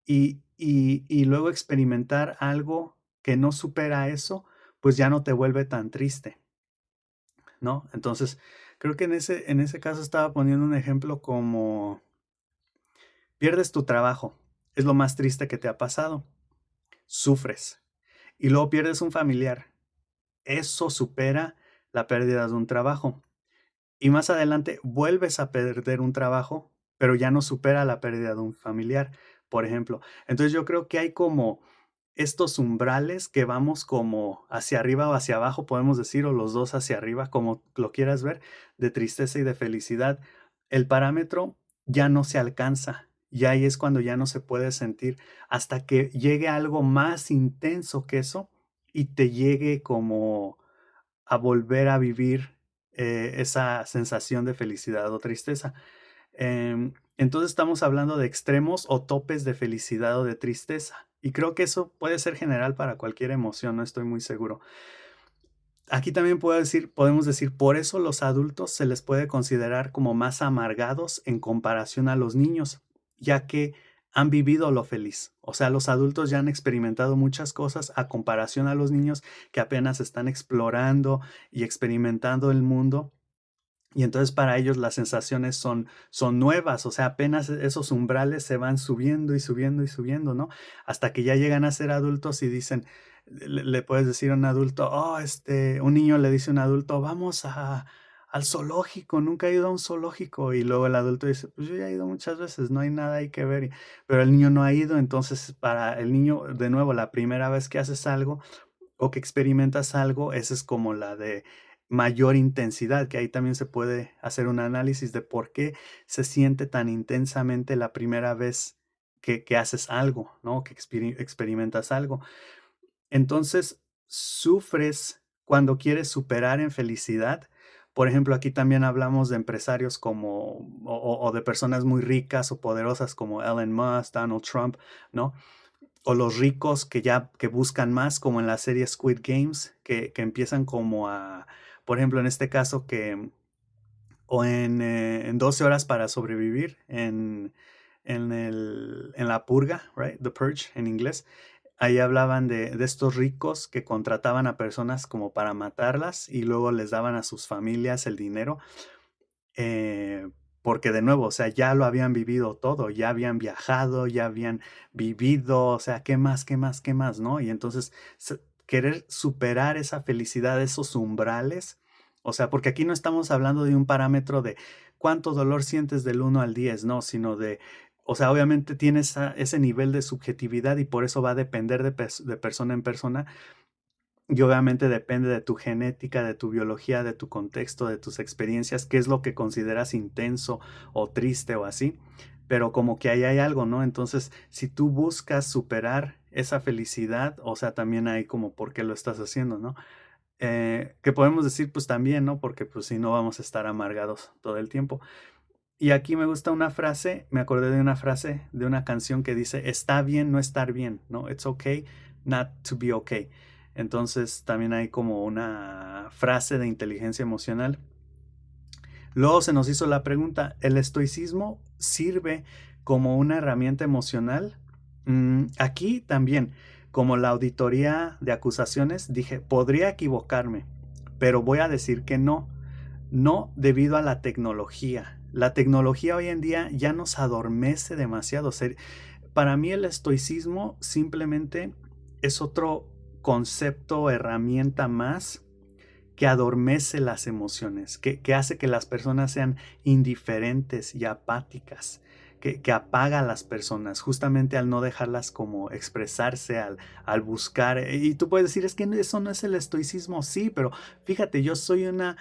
y luego experimentar algo que no supera eso, pues ya no te vuelve tan triste, ¿no? Entonces, creo que en ese caso estaba poniendo un ejemplo como pierdes tu trabajo, es lo más triste que te ha pasado, sufres y luego pierdes un familiar. Eso supera la pérdida de un trabajo. Y más adelante vuelves a perder un trabajo, pero ya no supera la pérdida de un familiar, por ejemplo. Entonces yo creo que hay como estos umbrales que vamos como hacia arriba o hacia abajo, podemos decir, o los dos hacia arriba, como lo quieras ver, de tristeza y de felicidad. El parámetro ya no se alcanza. Y ahí es cuando ya no se puede sentir hasta que llegue algo más intenso que eso y te llegue como a volver a vivir esa sensación de felicidad o tristeza. Entonces estamos hablando de extremos o topes de felicidad o de tristeza. Y creo que eso puede ser general para cualquier emoción, no estoy muy seguro. Aquí también podemos decir, por eso los adultos se les puede considerar como más amargados en comparación a los niños, ya que han vivido lo feliz. O sea, los adultos ya han experimentado muchas cosas a comparación a los niños que apenas están explorando y experimentando el mundo. Y entonces para ellos las sensaciones son nuevas, o sea, apenas esos umbrales se van subiendo y subiendo y subiendo, ¿no? Hasta que ya llegan a ser adultos y dicen, le puedes decir a un adulto, oh, un niño le dice a un adulto, vamos al zoológico, nunca he ido a un zoológico. Y luego el adulto dice, pues yo ya he ido muchas veces, no hay nada ahí que ver. Pero el niño no ha ido, entonces para el niño, de nuevo, la primera vez que haces algo o que experimentas algo, esa es como la de mayor intensidad, que ahí también se puede hacer un análisis de por qué se siente tan intensamente la primera vez que haces algo, ¿no? Que experimentas algo. Entonces, sufres cuando quieres superar en felicidad. Por ejemplo, aquí también hablamos de empresarios como, o de personas muy ricas o poderosas como Elon Musk, Donald Trump, ¿no? O los ricos que ya que buscan más, como en la serie Squid Games, que empiezan como a, por ejemplo, en este caso que, o en 12 horas para sobrevivir, en la purga, right? The Purge en inglés. Ahí hablaban de estos ricos que contrataban a personas como para matarlas y luego les daban a sus familias el dinero, eh, porque de nuevo, o sea, ya lo habían vivido todo, ya habían viajado, ya habían vivido, o sea, ¿qué más, qué más, qué más, no? Y entonces querer superar esa felicidad, esos umbrales, o sea, porque aquí no estamos hablando de un parámetro de cuánto dolor sientes del 1 al 10, no, sino de, o sea, obviamente tienes ese nivel de subjetividad y por eso va a depender de persona en persona, y obviamente depende de tu genética, de tu biología, de tu contexto, de tus experiencias, qué es lo que consideras intenso o triste o así. Pero como que ahí hay algo, ¿no? Entonces, si tú buscas superar esa felicidad, o sea, también hay como por qué lo estás haciendo, ¿no? Que podemos decir, pues también, ¿no? Porque pues si no vamos a estar amargados todo el tiempo. Y aquí me gusta una frase, me acordé de una frase de una canción que dice, está bien no estar bien, ¿no? It's okay not to be okay. Entonces también hay como una frase de inteligencia emocional. Luego se nos hizo la pregunta, ¿el estoicismo sirve como una herramienta emocional? Aquí también, como la auditoría de acusaciones, dije, podría equivocarme, pero voy a decir que no. No debido a la tecnología. La tecnología hoy en día ya nos adormece demasiado. Para mí el estoicismo simplemente es otro concepto, herramienta más que adormece las emociones, que hace que las personas sean indiferentes y apáticas, que apaga a las personas justamente al no dejarlas como expresarse, al buscar. Y tú puedes decir, es que eso no es el estoicismo, sí, pero fíjate, yo soy una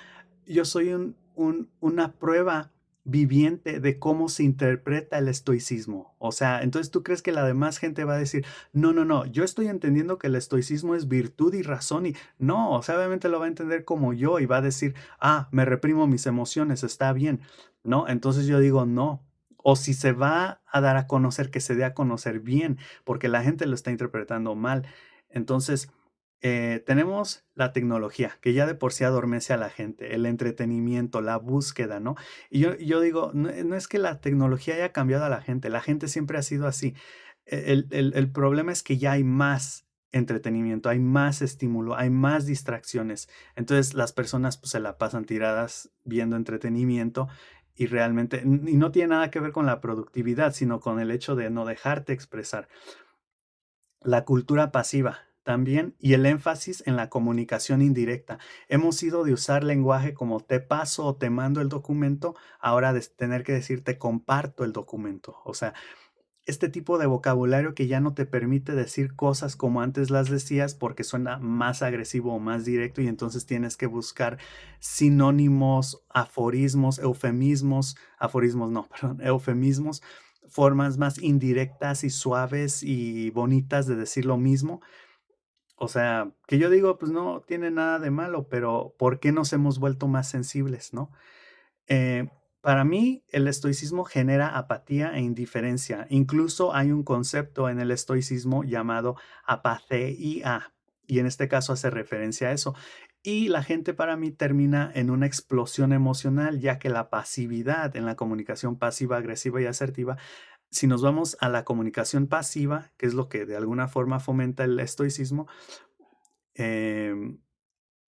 prueba viviente de cómo se interpreta el estoicismo. O sea, entonces tú crees que la demás gente va a decir, no, no, no, yo estoy entendiendo que el estoicismo es virtud y razón y no, o sea, obviamente lo va a entender como yo y va a decir, ah, me reprimo mis emociones, está bien, ¿no? Entonces yo digo, no. O si se va a dar a conocer, que se dé a conocer bien, porque la gente lo está interpretando mal. Entonces, tenemos la tecnología, que ya de por sí adormece a la gente, el entretenimiento, la búsqueda, ¿no? Y yo digo, no, no es que la tecnología haya cambiado a la gente siempre ha sido así. El problema es que ya hay más entretenimiento, hay más estímulo, hay más distracciones. Entonces las personas pues, se la pasan tiradas viendo entretenimiento y realmente, y no tiene nada que ver con la productividad, sino con el hecho de no dejarte expresar. La cultura pasiva también y el énfasis en la comunicación indirecta. Hemos ido de usar lenguaje como te paso o te mando el documento, ahora de tener que decir te comparto el documento. O sea, este tipo de vocabulario que ya no te permite decir cosas como antes las decías porque suena más agresivo o más directo y entonces tienes que buscar sinónimos, aforismos no, perdón, eufemismos, formas más indirectas y suaves y bonitas de decir lo mismo. O sea, que yo digo, pues no tiene nada de malo, pero ¿por qué nos hemos vuelto más sensibles, no? Eh, para mí, el estoicismo genera apatía e indiferencia. Incluso hay un concepto en el estoicismo llamado apatheia, y en este caso hace referencia a eso. Y la gente para mí termina en una explosión emocional, ya que la pasividad en la comunicación pasiva, agresiva y asertiva, si nos vamos a la comunicación pasiva, que es lo que de alguna forma fomenta el estoicismo, em,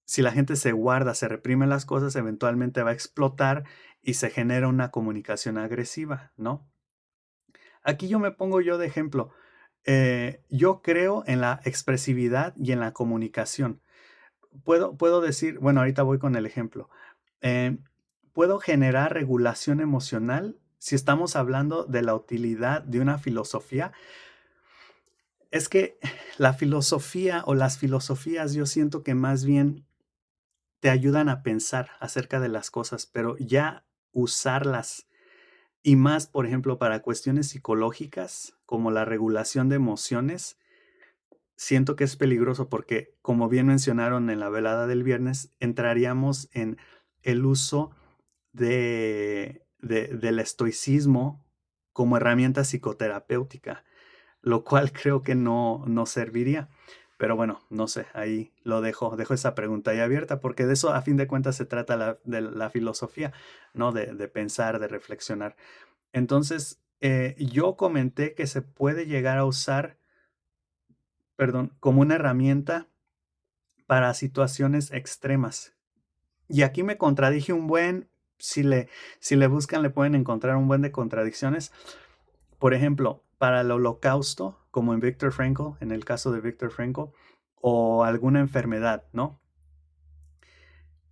si la gente se guarda, se reprime las cosas, eventualmente va a explotar y se genera una comunicación agresiva, ¿no? Aquí yo me pongo yo de ejemplo. Yo creo en la expresividad y en la comunicación. Puedo decir, bueno, ahorita voy con el ejemplo. Eh, ¿Puedo generar regulación emocional? Si estamos hablando de la utilidad de una filosofía, es que la filosofía o las filosofías yo siento que más bien te ayudan a pensar acerca de las cosas, pero ya usarlas y más, por ejemplo, para cuestiones psicológicas, como la regulación de emociones, siento que es peligroso porque, como bien mencionaron en la velada del viernes, entraríamos en el uso del estoicismo como herramienta psicoterapéutica, lo cual creo que no serviría. Pero bueno, no sé, ahí lo dejo esa pregunta ahí abierta, porque de eso a fin de cuentas se trata de la filosofía, ¿no? De pensar, de reflexionar. Entonces, yo comenté que se puede llegar a usar, perdón, como una herramienta para situaciones extremas. Y aquí me contradije un buen, si le buscan le pueden encontrar un buen de contradicciones. Por ejemplo, para el holocausto, como en Viktor Frankl, en el caso de Viktor Frankl, o alguna enfermedad, ¿no?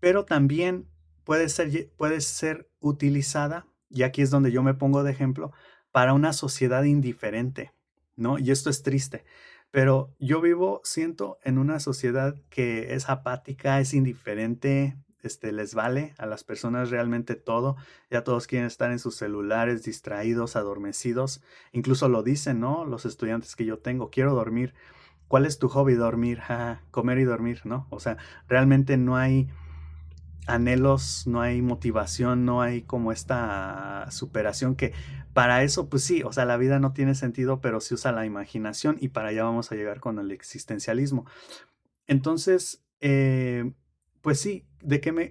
Pero también puede ser utilizada, y aquí es donde yo me pongo de ejemplo, para una sociedad indiferente, ¿no? Y esto es triste, pero yo siento en una sociedad que es apática, es indiferente, les vale a las personas realmente todo, ya todos quieren estar en sus celulares, distraídos, adormecidos, incluso lo dicen, ¿no? Los estudiantes que yo tengo, quiero dormir. ¿Cuál es tu hobby? Dormir, comer y dormir, ¿no? O sea, realmente no hay anhelos, no hay motivación, no hay como esta superación que para eso, pues sí, o sea, la vida no tiene sentido, pero se usa la imaginación y para allá vamos a llegar con el existencialismo. Entonces, pues sí,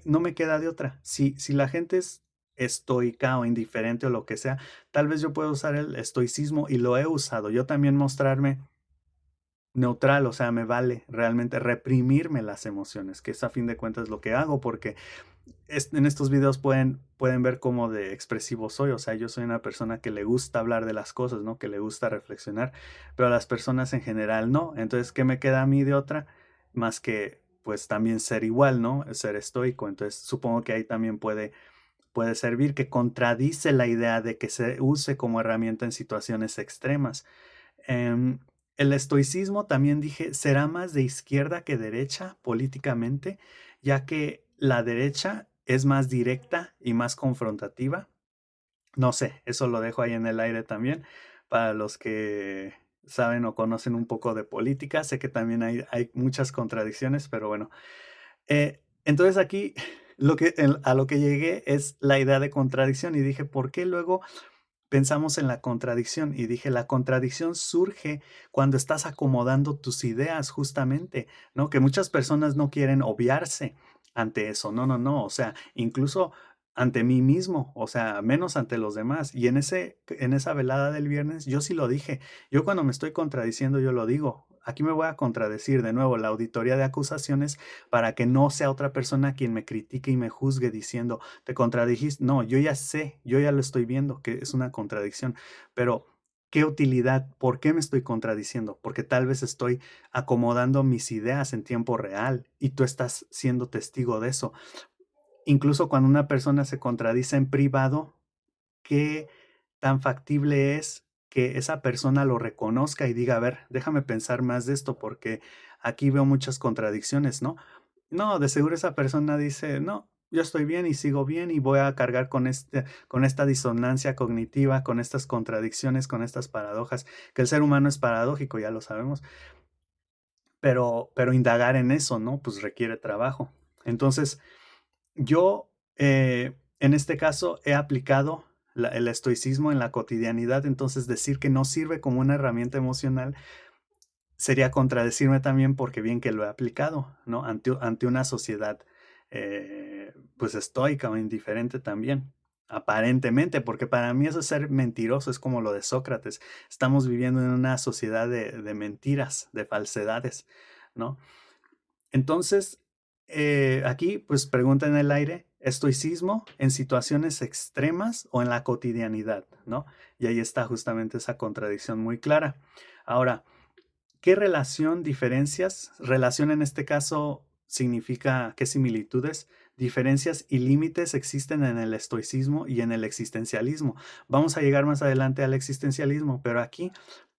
no me queda de otra. Si la gente es estoica o indiferente o lo que sea, tal vez yo pueda usar el estoicismo y lo he usado. Yo también mostrarme neutral, o sea, me vale realmente reprimirme las emociones, que es a fin de cuentas lo que hago, porque en estos videos pueden ver cómo de expresivo soy, o sea, yo soy una persona que le gusta hablar de las cosas, ¿no? Que le gusta reflexionar, pero a las personas en general no. Entonces, ¿qué me queda a mí de otra? Más que, pues, también ser igual, ¿no? Ser estoico. Entonces, supongo que ahí también puede servir, que contradice la idea de que se use como herramienta en situaciones extremas. Em, el estoicismo también dije, será más de izquierda que derecha políticamente, ya que la derecha es más directa y más confrontativa. No sé, eso lo dejo ahí en el aire también. Para los que saben o conocen un poco de política, sé que también hay muchas contradicciones, pero bueno. Entonces aquí a lo que llegué es la idea de contradicción y dije, ¿por qué luego pensamos en la contradicción? Y dije, la contradicción surge cuando estás acomodando tus ideas justamente, ¿no? Que muchas personas no quieren obviarse ante eso. No, no, no. O sea, incluso ante mí mismo, o sea, menos ante los demás. Y en esa velada del viernes, yo sí lo dije. Yo cuando me estoy contradiciendo, yo lo digo. Aquí me voy a contradecir de nuevo la auditoría de acusaciones para que no sea otra persona quien me critique y me juzgue diciendo, te contradijiste. No, yo ya sé, yo ya lo estoy viendo que es una contradicción, pero ¿qué utilidad? ¿Por qué me estoy contradiciendo? Porque tal vez estoy acomodando mis ideas en tiempo real y tú estás siendo testigo de eso. Incluso cuando una persona se contradice en privado, ¿qué tan factible es que esa persona lo reconozca y diga, a ver, déjame pensar más de esto porque aquí veo muchas contradicciones, ¿no? No, de seguro esa persona dice, no, yo estoy bien y sigo bien y voy a cargar con esta disonancia cognitiva, con estas contradicciones, con estas paradojas, que el ser humano es paradójico, ya lo sabemos, pero indagar en eso, ¿no? Pues requiere trabajo. Entonces, yo, en este caso, he aplicado el estoicismo en la cotidianidad, entonces decir que no sirve como una herramienta emocional sería contradecirme también porque bien que lo he aplicado, ¿no? Ante una sociedad, pues estoica o indiferente también, aparentemente, porque para mí eso es ser mentiroso, es como lo de Sócrates. Estamos viviendo en una sociedad de mentiras, de falsedades, ¿no? Entonces, aquí, pues pregunta en el aire, ¿estoicismo en situaciones extremas o en la cotidianidad, ¿no? Y ahí está justamente esa contradicción muy clara. Ahora, ¿qué relación diferencias? Relación en este caso significa qué similitudes, diferencias y límites existen en el estoicismo y en el existencialismo. Vamos a llegar más adelante al existencialismo, pero aquí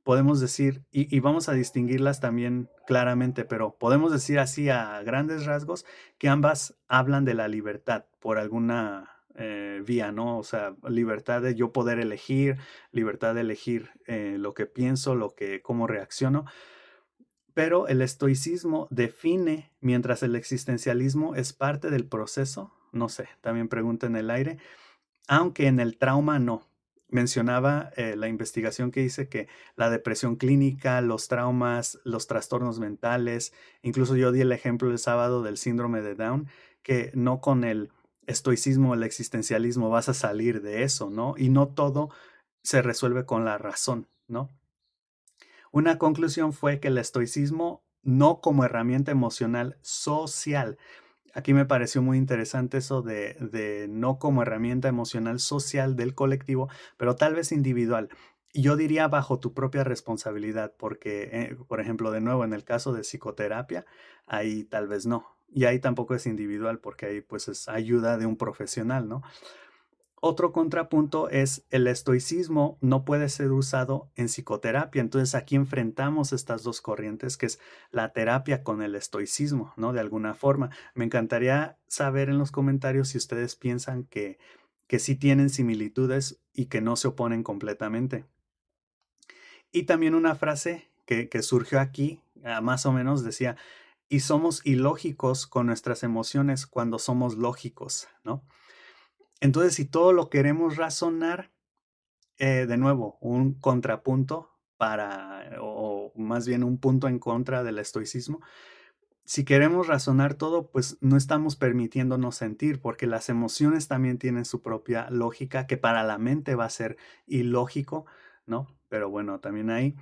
podemos decir, y vamos a distinguirlas también claramente, pero podemos decir así a grandes rasgos que ambas hablan de la libertad por alguna vía, ¿no? O sea, libertad de yo poder elegir, libertad de elegir lo que pienso, cómo reacciono, pero el estoicismo define, mientras el existencialismo es parte del proceso, no sé, también pregunta en el aire, aunque en el trauma no. Mencionaba la investigación que hice que la depresión clínica, los traumas, los trastornos mentales, incluso yo di el ejemplo el sábado del síndrome de Down, que no con el estoicismo, el existencialismo vas a salir de eso, ¿no? Y no todo se resuelve con la razón, ¿no? Una conclusión fue que el estoicismo no como herramienta emocional social. Aquí me pareció muy interesante eso de no como herramienta emocional social del colectivo, pero tal vez individual. Y yo diría bajo tu propia responsabilidad, porque, por ejemplo, de nuevo, en el caso de psicoterapia, ahí tal vez no. Y ahí tampoco es individual, porque ahí pues es ayuda de un profesional, ¿no? Otro contrapunto es el estoicismo no puede ser usado en psicoterapia. Entonces aquí enfrentamos estas dos corrientes, que es la terapia con el estoicismo, ¿no? De alguna forma. Me encantaría saber en los comentarios si ustedes piensan que sí tienen similitudes y que no se oponen completamente. Y también una frase que surgió aquí, más o menos decía, y somos ilógicos con nuestras emociones cuando somos lógicos, ¿no? Entonces, si todo lo queremos razonar, de nuevo, un contrapunto o más bien un punto en contra del estoicismo. Si queremos razonar todo, pues no estamos permitiéndonos sentir, porque las emociones también tienen su propia lógica, que para la mente va a ser ilógico, ¿no? Pero bueno, también hay.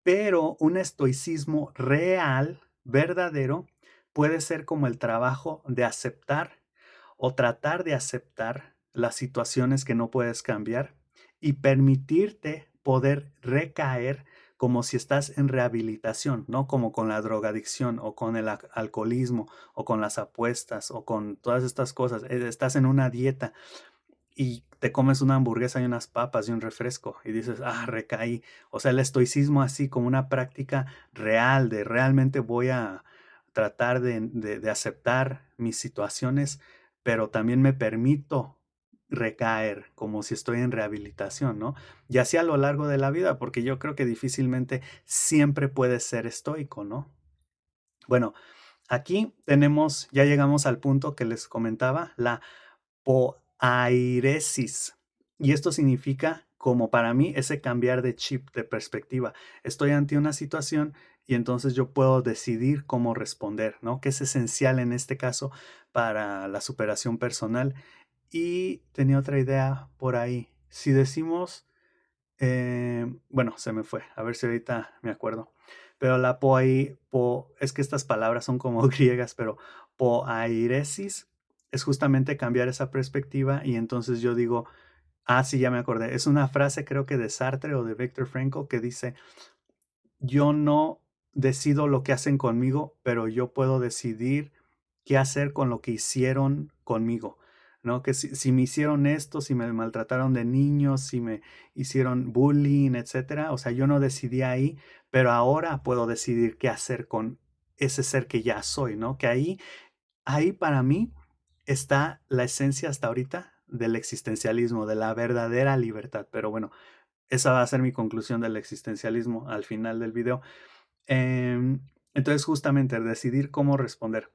Pero un estoicismo real, verdadero, puede ser como el trabajo de aceptar o tratar de aceptar las situaciones que no puedes cambiar y permitirte poder recaer como si estás en rehabilitación, ¿no? Como con la drogadicción o con el alcoholismo o con las apuestas o con todas estas cosas. Estás en una dieta y te comes una hamburguesa y unas papas y un refresco y dices, recaí. O sea, el estoicismo así como una práctica real de realmente voy a tratar de aceptar mis situaciones, pero también me permito recaer como si estoy en rehabilitación, ¿no? Y así a lo largo de la vida, porque yo creo que difícilmente siempre puedes ser estoico, ¿no? Bueno, aquí tenemos, ya llegamos al punto que les comentaba, la poairesis. Y esto significa, como para mí, ese cambiar de chip, de perspectiva. Estoy ante una situación y entonces yo puedo decidir cómo responder, ¿no? Que es esencial en este caso para la superación personal. Y tenía otra idea por ahí. Si decimos, bueno, se me fue, a ver si ahorita me acuerdo. Pero la es que estas palabras son como griegas, pero poairesis es justamente cambiar esa perspectiva y entonces yo digo, sí, ya me acordé, es una frase creo que de Sartre o de Viktor Frankl que dice, yo no decido lo que hacen conmigo, pero yo puedo decidir qué hacer con lo que hicieron conmigo, ¿no? Que si me hicieron esto, si me maltrataron de niño, si me hicieron bullying, etcétera, o sea, yo no decidí ahí, pero ahora puedo decidir qué hacer con ese ser que ya soy, ¿no? Que ahí para mí está la esencia hasta ahorita del existencialismo, de la verdadera libertad. Pero bueno, esa va a ser mi conclusión del existencialismo al final del video. Em, entonces, justamente decidir cómo responder.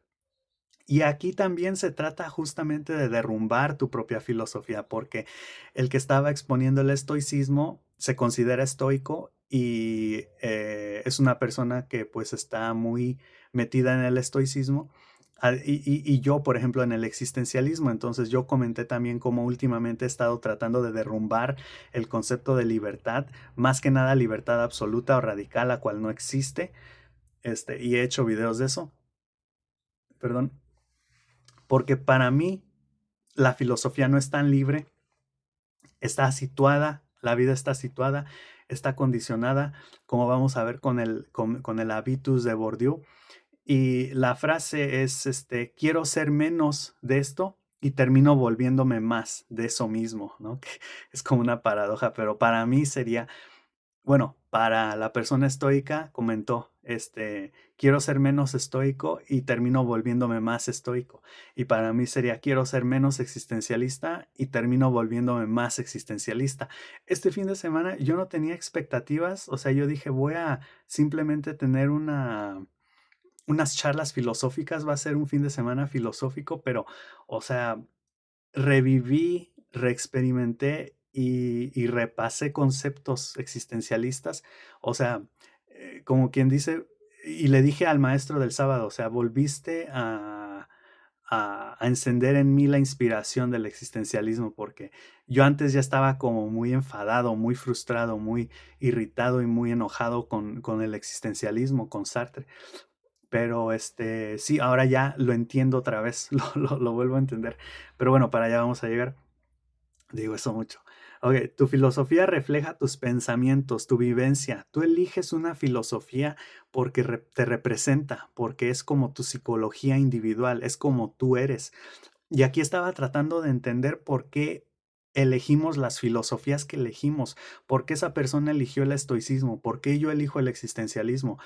Y aquí también se trata justamente de derrumbar tu propia filosofía, porque el que estaba exponiendo el estoicismo se considera estoico y es una persona que pues está muy metida en el estoicismo. Y yo, por ejemplo, en el existencialismo, entonces yo comenté también cómo últimamente he estado tratando de derrumbar el concepto de libertad, más que nada libertad absoluta o radical, la cual no existe, y he hecho videos de eso, perdón, porque para mí la filosofía no es tan libre, está situada, la vida está situada, está condicionada, como vamos a ver con el habitus de Bourdieu. Y la frase es, quiero ser menos de esto y termino volviéndome más de eso mismo, ¿no? Que es como una paradoja, pero para mí sería, bueno, para la persona estoica comentó, quiero ser menos estoico y termino volviéndome más estoico. Y para mí sería, quiero ser menos existencialista y termino volviéndome más existencialista. Este fin de semana yo no tenía expectativas, o sea, yo dije, voy a simplemente tener unas charlas filosóficas, va a ser un fin de semana filosófico, pero, o sea, reviví, reexperimenté y repasé conceptos existencialistas. O sea, como quien dice, y le dije al maestro del sábado, o sea, volviste a encender en mí la inspiración del existencialismo, porque yo antes ya estaba como muy enfadado, muy frustrado, muy irritado y muy enojado con el existencialismo, con Sartre. Pero sí, ahora ya lo entiendo otra vez, lo vuelvo a entender. Pero bueno, para allá vamos a llegar. Digo eso mucho. Ok, tu filosofía refleja tus pensamientos, tu vivencia. Tú eliges una filosofía porque te representa, porque es como tu psicología individual, es como tú eres. Y aquí estaba tratando de entender por qué elegimos las filosofías que elegimos, por qué esa persona eligió el estoicismo, por qué yo elijo el existencialismo.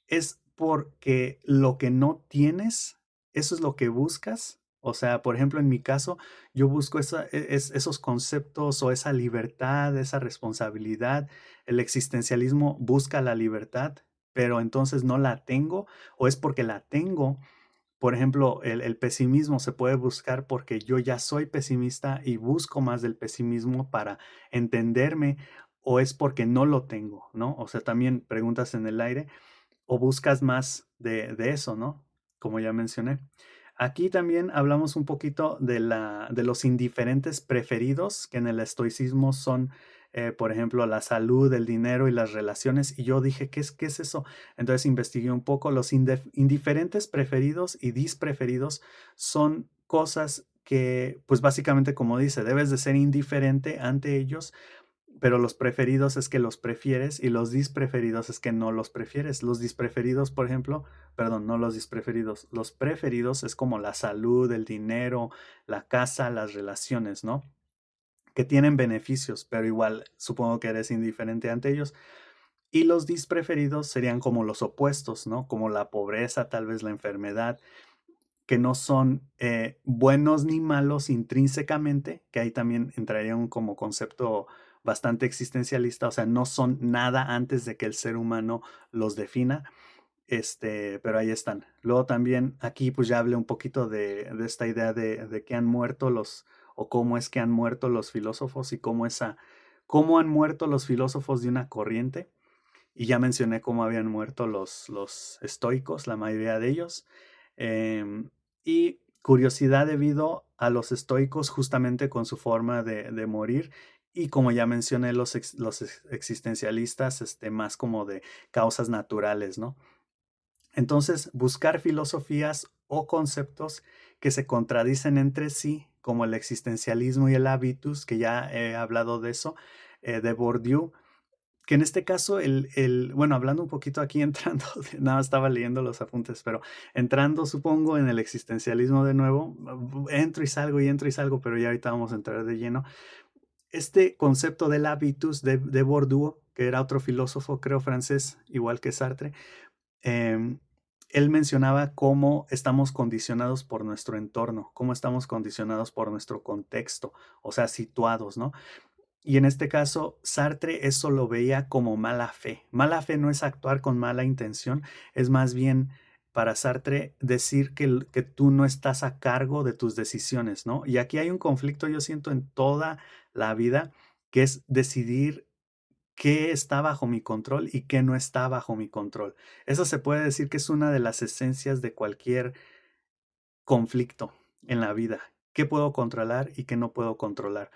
Es porque lo que no tienes, eso es lo que buscas. O sea, por ejemplo, en mi caso, yo busco esos conceptos o esa libertad, esa responsabilidad. El existencialismo busca la libertad, pero entonces no la tengo, o es porque la tengo. Por ejemplo, el pesimismo se puede buscar porque yo ya soy pesimista y busco más del pesimismo para entenderme, o es porque no lo tengo, ¿no? O sea, también preguntas en el aire o buscas más de eso, ¿no? Como ya mencioné. Aquí también hablamos un poquito de los indiferentes preferidos, que en el estoicismo son, por ejemplo, la salud, el dinero y las relaciones. Y yo dije, qué es eso? Entonces investigué un poco. Los indiferentes preferidos y dispreferidos son cosas que, pues básicamente, como dice, debes de ser indiferente ante ellos, pero los preferidos es que los prefieres y los dispreferidos es que no los prefieres. Los dispreferidos, por ejemplo, perdón, no los dispreferidos, los preferidos es como la salud, el dinero, la casa, las relaciones, ¿no? Que tienen beneficios, pero igual supongo que eres indiferente ante ellos. Y los dispreferidos serían como los opuestos, ¿no? Como la pobreza, tal vez la enfermedad, que no son buenos ni malos intrínsecamente, que ahí también entraría un como concepto bastante existencialista, o sea, no son nada antes de que el ser humano los defina, pero ahí están. Luego también aquí pues ya hablé un poquito de esta idea de que han muerto o cómo es que han muerto los filósofos y cómo han muerto los filósofos de una corriente. Y ya mencioné cómo habían muerto los estoicos, la mayoría de ellos. Em, y curiosidad debido a los estoicos justamente con su forma de morir. Y como ya mencioné, los existencialistas, más como de causas naturales, ¿no? Entonces, buscar filosofías o conceptos que se contradicen entre sí, como el existencialismo y el habitus, que ya he hablado de eso, de Bourdieu, que en este caso, bueno, hablando un poquito aquí, entrando, nada más estaba leyendo los apuntes, pero entrando, supongo, en el existencialismo de nuevo, entro y salgo, pero ya ahorita vamos a entrar de lleno. Este concepto del habitus de Bourdieu, que era otro filósofo, creo, francés, igual que Sartre, em, él mencionaba cómo estamos condicionados por nuestro entorno, cómo estamos condicionados por nuestro contexto, o sea, situados, ¿no? Y en este caso, Sartre eso lo veía como mala fe. Mala fe no es actuar con mala intención, es más bien para Sartre decir que tú no estás a cargo de tus decisiones, ¿no? Y aquí hay un conflicto, yo siento, en toda la vida, que es decidir qué está bajo mi control y qué no está bajo mi control. Eso se puede decir que es una de las esencias de cualquier conflicto en la vida. ¿Qué puedo controlar y qué no puedo controlar?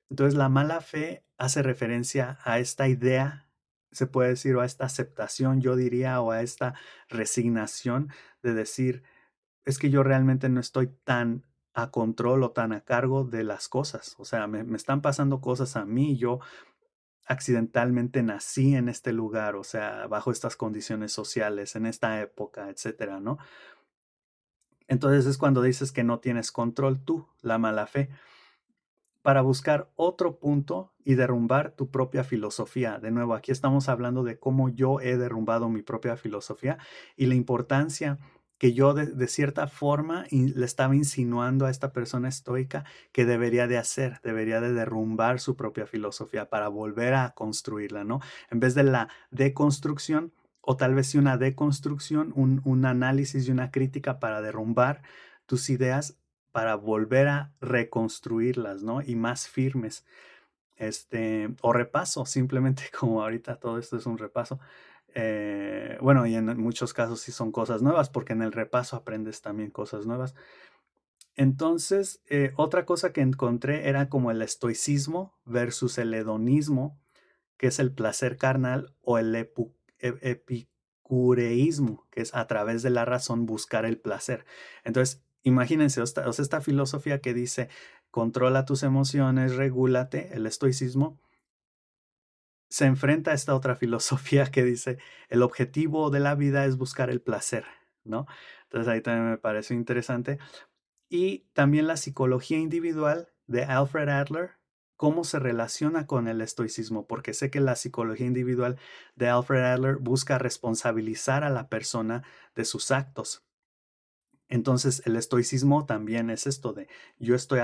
Entonces, la mala fe hace referencia a esta idea, se puede decir, o a esta aceptación, yo diría, o a esta resignación de decir, es que yo realmente no estoy tan a control o tan a cargo de las cosas. O sea, me están pasando cosas a mí, yo accidentalmente nací en este lugar, o sea, bajo estas condiciones sociales, en esta época, etcétera, ¿no? Entonces es cuando dices que no tienes control tú, la mala fe, para buscar otro punto y derrumbar tu propia filosofía. De nuevo, aquí estamos hablando de cómo yo he derrumbado mi propia filosofía y la importancia que yo de cierta forma le estaba insinuando a esta persona estoica que debería de hacer, debería de derrumbar su propia filosofía para volver a construirla, ¿no? En vez de la deconstrucción, o tal vez sí una deconstrucción, un análisis y una crítica para derrumbar tus ideas, para volver a reconstruirlas, ¿no? Y más firmes. O repaso, simplemente como ahorita todo esto es un repaso. Bueno, y en muchos casos sí son cosas nuevas, porque en el repaso aprendes también cosas nuevas. Entonces, otra cosa que encontré era como el estoicismo versus el hedonismo, que es el placer carnal, o el epicureísmo, que es a través de la razón buscar el placer. Entonces, imagínense, o sea, esta filosofía que dice, controla tus emociones, regúlate, el estoicismo, se enfrenta a esta otra filosofía que dice, el objetivo de la vida es buscar el placer, ¿no? Entonces ahí también me pareció interesante. Y también la psicología individual de Alfred Adler, cómo se relaciona con el estoicismo, porque sé que la psicología individual de Alfred Adler busca responsabilizar a la persona de sus actos. Entonces, el estoicismo también es esto de yo estoy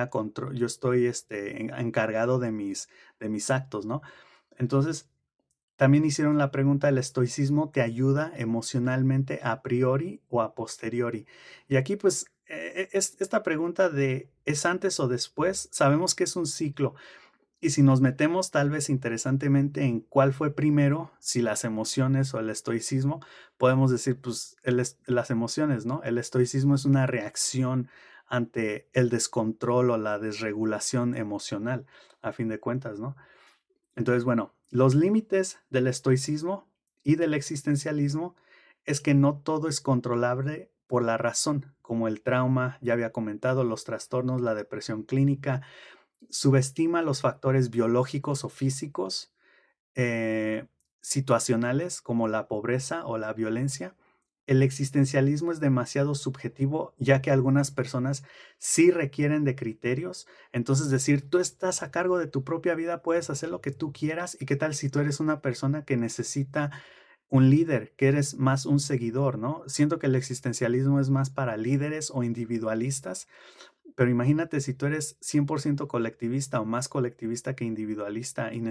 encargado de mis actos, ¿no? Entonces, también hicieron la pregunta, ¿el estoicismo te ayuda emocionalmente a priori o a posteriori? Y aquí, pues, esta pregunta de ¿es antes o después? Sabemos que es un ciclo. Y si nos metemos tal vez interesantemente en cuál fue primero, si las emociones o el estoicismo, podemos decir, pues, las emociones, ¿no? El estoicismo es una reacción ante el descontrol o la desregulación emocional, a fin de cuentas, ¿no? Entonces, bueno, los límites del estoicismo y del existencialismo es que no todo es controlable por la razón, como el trauma, ya había comentado, los trastornos, la depresión clínica, subestima los factores biológicos o físicos, eh, situacionales, como la pobreza o la violencia. El existencialismo es demasiado subjetivo, ya que algunas personas sí requieren de criterios. Entonces, decir, tú estás a cargo de tu propia vida, puedes hacer lo que tú quieras. ¿Y qué tal si tú eres una persona que necesita un líder, que eres más un seguidor, ¿no? Siento que el existencialismo es más para líderes o individualistas, pero imagínate si tú eres 100% colectivista o más colectivista que individualista y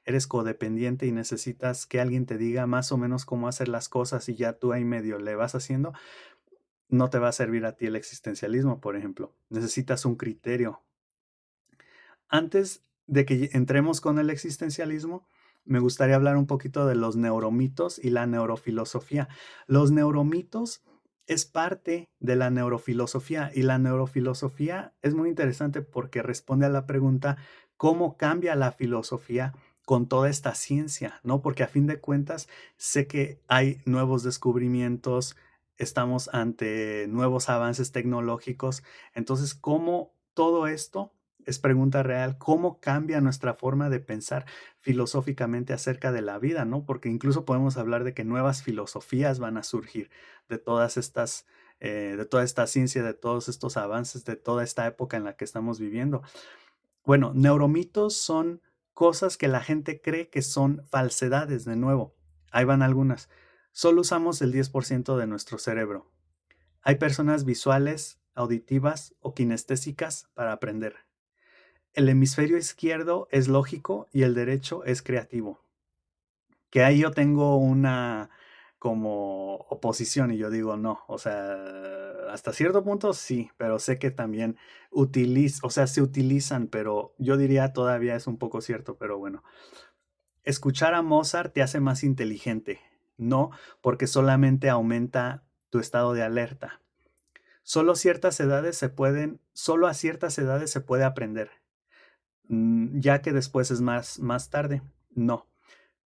eres codependiente y necesitas que alguien te diga más o menos cómo hacer las cosas y ya tú ahí medio le vas haciendo, no te va a servir a ti el existencialismo, por ejemplo. Necesitas un criterio. Antes de que entremos con el existencialismo, me gustaría hablar un poquito de los neuromitos y la neurofilosofía. Los neuromitos es parte de la neurofilosofía y la neurofilosofía es muy interesante porque responde a la pregunta cómo cambia la filosofía con toda esta ciencia, ¿no? Porque a fin de cuentas sé que hay nuevos descubrimientos, estamos ante nuevos avances tecnológicos, entonces cómo todo esto es pregunta real, ¿cómo cambia nuestra forma de pensar filosóficamente acerca de la vida, no? Porque incluso podemos hablar de que nuevas filosofías van a surgir de de toda esta ciencia, de todos estos avances, de toda esta época en la que estamos viviendo. Bueno, neuromitos son cosas que la gente cree que son falsedades, de nuevo. Ahí van algunas. Solo usamos el 10% de nuestro cerebro. Hay personas visuales, auditivas o kinestésicas para aprender. El hemisferio izquierdo es lógico y el derecho es creativo. Que ahí yo tengo una como oposición y yo digo no, o sea, hasta cierto punto sí, pero sé que también o sea, se utilizan, pero yo diría todavía es un poco cierto, pero bueno. Escuchar a Mozart te hace más inteligente, no porque solamente aumenta tu estado de alerta. Solo a ciertas edades se puede aprender. Ya que después es más tarde. No,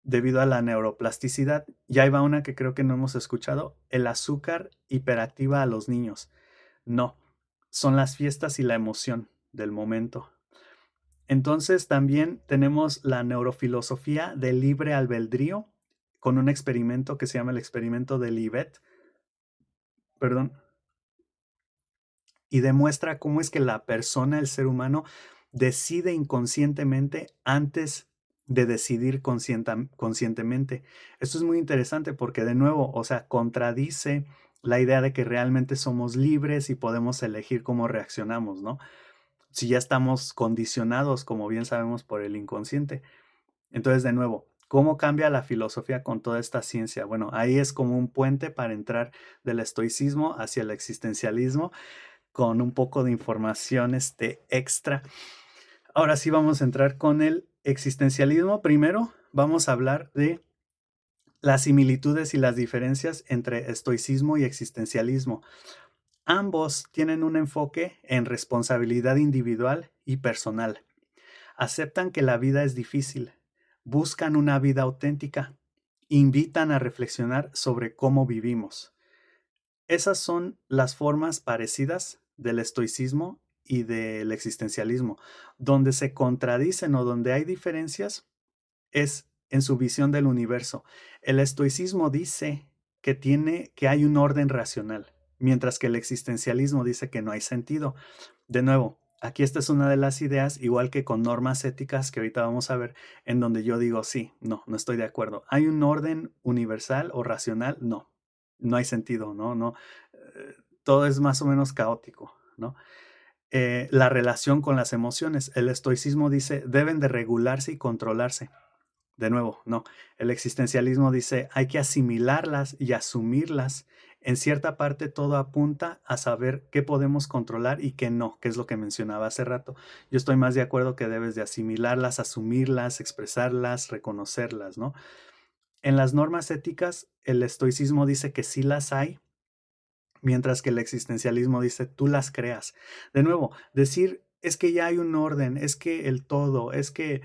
debido a la neuroplasticidad. Ya iba una que creo que no hemos escuchado. El azúcar hiperactiva a los niños. No, son las fiestas y la emoción del momento. Entonces también tenemos la neurofilosofía del libre albedrío con un experimento que se llama el experimento de Libet, perdón, y demuestra cómo es que la persona, el ser humano, decide inconscientemente antes de decidir conscientemente. Esto es muy interesante porque de nuevo, o sea, contradice la idea de que realmente somos libres y podemos elegir cómo reaccionamos, ¿no? Si ya estamos condicionados, como bien sabemos, por el inconsciente. Entonces, de nuevo, ¿cómo cambia la filosofía con toda esta ciencia? Bueno, ahí es como un puente para entrar del estoicismo hacia el existencialismo con un poco de información extra. Ahora sí vamos a entrar con el existencialismo. Primero vamos a hablar de las similitudes y las diferencias entre estoicismo y existencialismo. Ambos tienen un enfoque en responsabilidad individual y personal. Aceptan que la vida es difícil, buscan una vida auténtica, invitan a reflexionar sobre cómo vivimos. Esas son las formas parecidas del estoicismo y del existencialismo. Donde se contradicen o donde hay diferencias es en su visión del universo. El estoicismo dice que hay un orden racional, mientras que el existencialismo dice que no hay sentido. De nuevo, aquí esta es una de las ideas, igual que con normas éticas que ahorita vamos a ver, en donde yo digo sí, no estoy de acuerdo. ¿Hay un orden universal o racional? No hay sentido, no, todo es más o menos caótico, ¿no? La relación con las emociones. El estoicismo dice deben de regularse y controlarse. De nuevo, no. El existencialismo dice hay que asimilarlas y asumirlas. En cierta parte todo apunta a saber qué podemos controlar y qué no, que es lo que mencionaba hace rato. Yo estoy más de acuerdo que debes de asimilarlas, asumirlas, expresarlas, reconocerlas, ¿no? En las normas éticas, el estoicismo dice que sí las hay, mientras que el existencialismo dice tú las creas. De nuevo, decir es que ya hay un orden, es que el todo, es que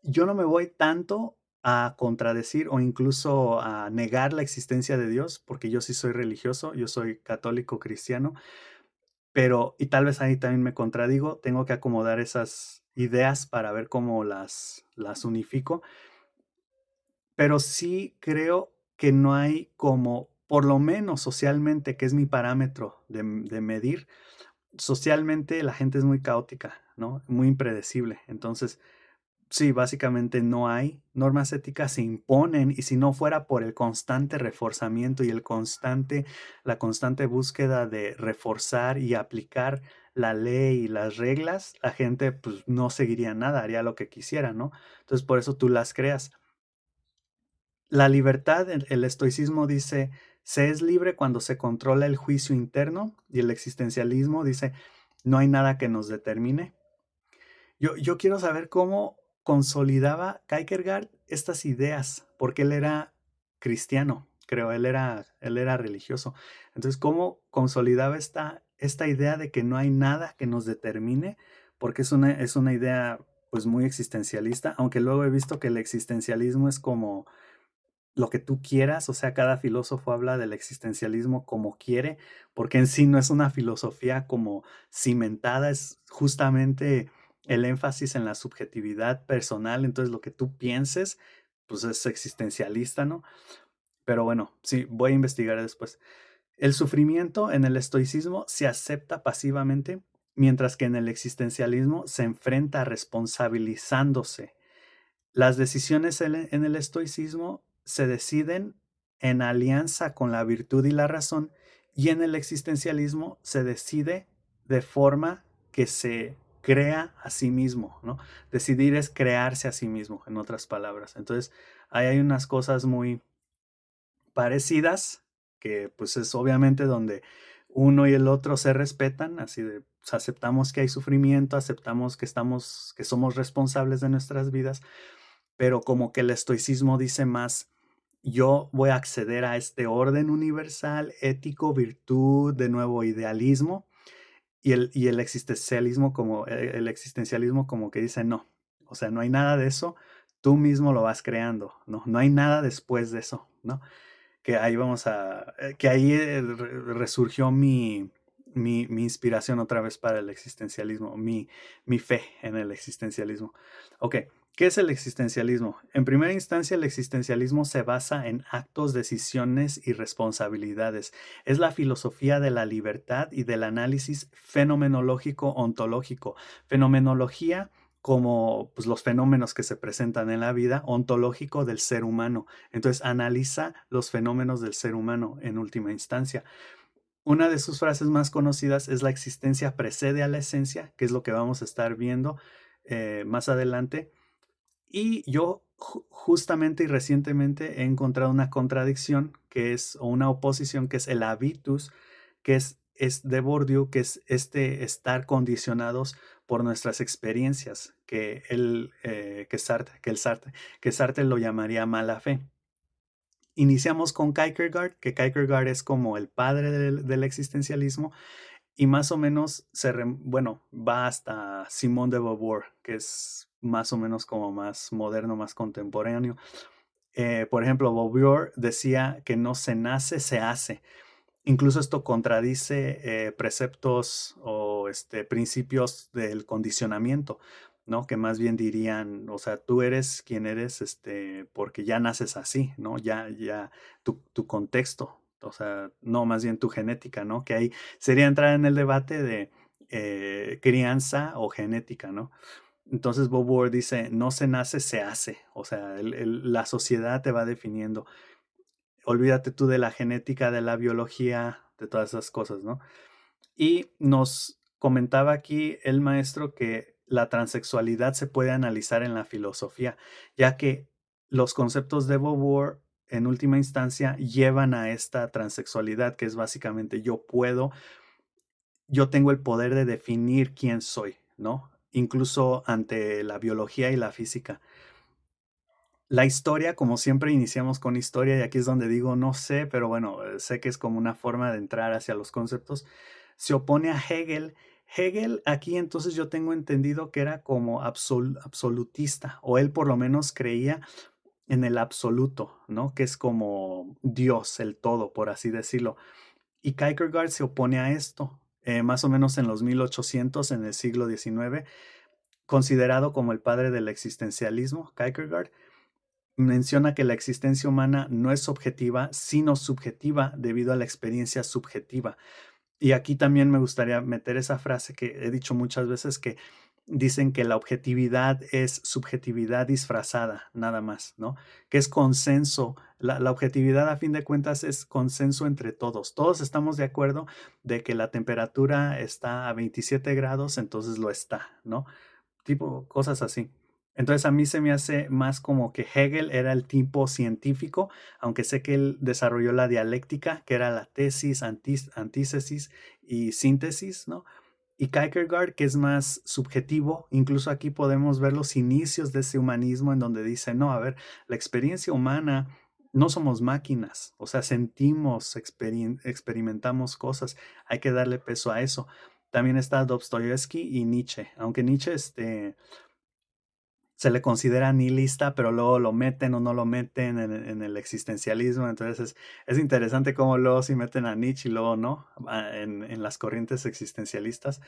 yo no me voy tanto a contradecir o incluso a negar la existencia de Dios, porque yo sí soy religioso, yo soy católico cristiano, pero, y tal vez ahí también me contradigo, tengo que acomodar esas ideas para ver cómo las unifico, pero sí creo que no hay como, por lo menos socialmente, que es mi parámetro de medir, socialmente la gente es muy caótica, ¿no? Muy impredecible. Entonces, sí, básicamente no hay normas éticas, se imponen y si no fuera por el constante reforzamiento y la constante búsqueda de reforzar y aplicar la ley y las reglas, la gente pues no seguiría nada, haría lo que quisiera, ¿no? Entonces por eso tú las creas. La libertad, el estoicismo dice, se es libre cuando se controla el juicio interno y el existencialismo dice, no hay nada que nos determine. Yo quiero saber cómo consolidaba Kierkegaard estas ideas, porque él era cristiano, creo, él era religioso. Entonces, ¿cómo consolidaba esta idea de que no hay nada que nos determine? Porque es una idea pues muy existencialista, aunque luego he visto que el existencialismo es como lo que tú quieras, o sea, cada filósofo habla del existencialismo como quiere, porque en sí no es una filosofía como cimentada, es justamente el énfasis en la subjetividad personal, entonces lo que tú pienses, pues es existencialista, ¿no? Pero bueno, sí, voy a investigar después. El sufrimiento en el estoicismo se acepta pasivamente, mientras que en el existencialismo se enfrenta responsabilizándose. Las decisiones en el estoicismo se deciden en alianza con la virtud y la razón, y en el existencialismo se decide de forma que se crea a sí mismo, ¿no? Decidir es crearse a sí mismo, en otras palabras. Entonces, ahí hay unas cosas muy parecidas, que pues es obviamente donde uno y el otro se respetan, así de pues, aceptamos que hay sufrimiento, aceptamos que somos responsables de nuestras vidas, pero como que el estoicismo dice más, yo voy a acceder a este orden universal, ético, virtud, de nuevo idealismo, y el existencialismo como que dice, no, o sea, no hay nada de eso, tú mismo lo vas creando, no hay nada después de eso, ¿no? Que ahí resurgió mi inspiración otra vez para el existencialismo, mi fe en el existencialismo. Ok, ¿qué es el existencialismo? En primera instancia, el existencialismo se basa en actos, decisiones y responsabilidades. Es la filosofía de la libertad y del análisis fenomenológico ontológico. Fenomenología como pues, los fenómenos que se presentan en la vida, ontológico del ser humano. Entonces analiza los fenómenos del ser humano en última instancia. Una de sus frases más conocidas es la existencia precede a la esencia, que es lo que vamos a estar viendo más adelante. Y yo justamente y recientemente he encontrado una contradicción que es, o una oposición que es el habitus, que es de Bourdieu, que es este estar condicionados por nuestras experiencias, que Sartre lo llamaría mala fe. Iniciamos con Kierkegaard, que Kierkegaard es como el padre del existencialismo, y más o menos va hasta Simone de Beauvoir, que es más o menos como más moderno, más contemporáneo. Por ejemplo, Beauvoir decía que no se nace, se hace. Incluso esto contradice preceptos o principios del condicionamiento, ¿no? Que más bien dirían, o sea, tú eres quien eres porque ya naces así, ¿no? Ya tu contexto, o sea, no, más bien tu genética, ¿no? Que ahí sería entrar en el debate de crianza o genética, ¿no? Entonces Beauvoir dice, no se nace, se hace, o sea, la sociedad te va definiendo. Olvídate tú de la genética, de la biología, de todas esas cosas, ¿no? Y nos comentaba aquí el maestro que la transexualidad se puede analizar en la filosofía, ya que los conceptos de Beauvoir en última instancia llevan a esta transexualidad, que es básicamente yo tengo el poder de definir quién soy, ¿no? Incluso ante la biología y la física. La historia, como siempre iniciamos con historia, y aquí es donde digo no sé, pero bueno, sé que es como una forma de entrar hacia los conceptos, se opone a Hegel. Hegel aquí entonces yo tengo entendido que era como absolutista, o él por lo menos creía en el absoluto, ¿no? Que es como Dios, el todo, por así decirlo. Y Kierkegaard se opone a esto, más o menos en los 1800, en el siglo XIX, considerado como el padre del existencialismo, Kierkegaard menciona que la existencia humana no es objetiva, sino subjetiva debido a la experiencia subjetiva. Y aquí también me gustaría meter esa frase que he dicho muchas veces, que dicen que la objetividad es subjetividad disfrazada, nada más, ¿no? Que es consenso. La objetividad, a fin de cuentas, es consenso entre todos. Todos estamos de acuerdo de que la temperatura está a 27 grados, entonces lo está, ¿no? Tipo cosas así. Entonces a mí se me hace más como que Hegel era el tipo científico, aunque sé que él desarrolló la dialéctica, que era la tesis, antítesis y síntesis, ¿no? Y Kierkegaard, que es más subjetivo, incluso aquí podemos ver los inicios de ese humanismo en donde dice, no, a ver, la experiencia humana, no somos máquinas, o sea, sentimos, experimentamos cosas, hay que darle peso a eso. También está Dostoyevsky y Nietzsche, aunque Nietzsche se le considera nihilista, pero luego lo meten o no lo meten en el existencialismo. Entonces es interesante cómo luego sí meten a Nietzsche y luego no, en las corrientes existencialistas.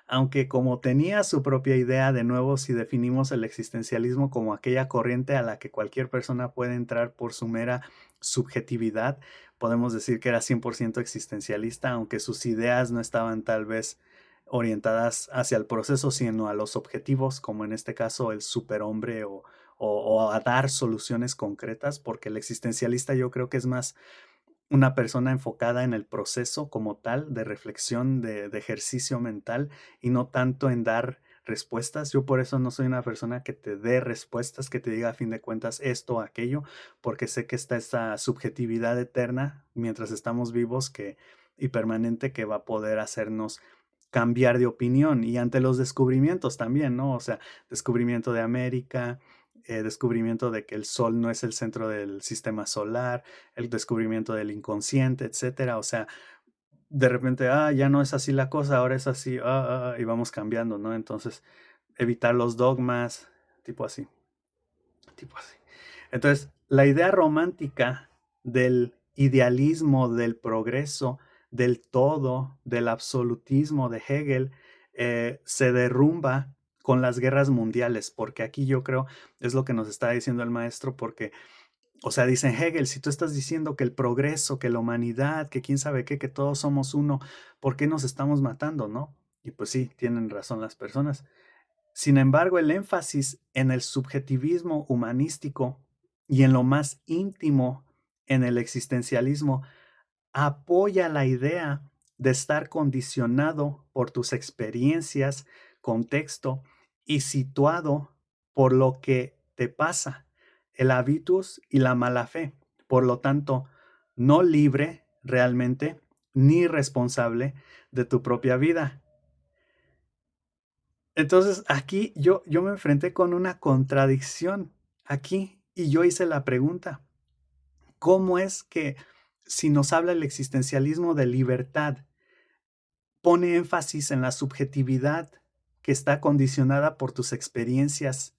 Aunque como tenía su propia idea, de nuevo, si definimos el existencialismo como aquella corriente a la que cualquier persona puede entrar por su mera subjetividad, podemos decir que era 100% existencialista, aunque sus ideas no estaban tal vez orientadas hacia el proceso, sino a los objetivos, como en este caso el superhombre o a dar soluciones concretas, porque el existencialista yo creo que es más una persona enfocada en el proceso como tal, de reflexión, de ejercicio mental, y no tanto en dar respuestas. Yo por eso no soy una persona que te dé respuestas, que te diga a fin de cuentas esto o aquello, porque sé que está esta subjetividad eterna mientras estamos vivos y permanente, que va a poder hacernos cambiar de opinión, y ante los descubrimientos también, ¿no? O sea, descubrimiento de América, descubrimiento de que el Sol no es el centro del sistema solar, el descubrimiento del inconsciente, etcétera. O sea, de repente, ya no es así la cosa, ahora es así, y vamos cambiando, ¿no? Entonces, evitar los dogmas, tipo así, tipo así. Entonces, la idea romántica del idealismo del progreso del todo, del absolutismo de Hegel, se derrumba con las guerras mundiales, porque aquí yo creo es lo que nos está diciendo el maestro, porque, o sea, dice Hegel, si tú estás diciendo que el progreso, que la humanidad, que quién sabe qué, que todos somos uno, ¿por qué nos estamos matando, no? Y pues sí, tienen razón las personas. Sin embargo, el énfasis en el subjetivismo humanístico y en lo más íntimo, en el existencialismo, apoya la idea de estar condicionado por tus experiencias, contexto y situado por lo que te pasa, el habitus y la mala fe. Por lo tanto, no libre realmente ni responsable de tu propia vida. Entonces, aquí yo me enfrenté con una contradicción aquí y yo hice la pregunta, ¿cómo es que si nos habla el existencialismo de libertad, pone énfasis en la subjetividad que está condicionada por tus experiencias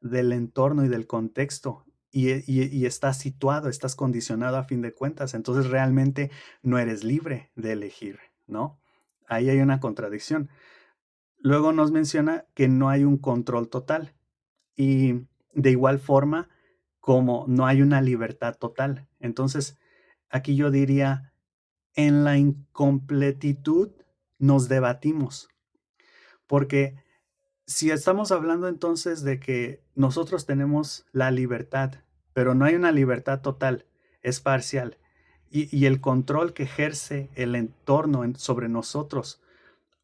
del entorno y del contexto y estás situado, estás condicionado a fin de cuentas, entonces realmente no eres libre de elegir, ¿no? Ahí hay una contradicción. Luego nos menciona que no hay un control total y de igual forma como no hay una libertad total. Entonces, aquí yo diría, en la incompletitud nos debatimos, porque si estamos hablando entonces de que nosotros tenemos la libertad, pero no hay una libertad total, es parcial, y el control que ejerce el entorno sobre nosotros,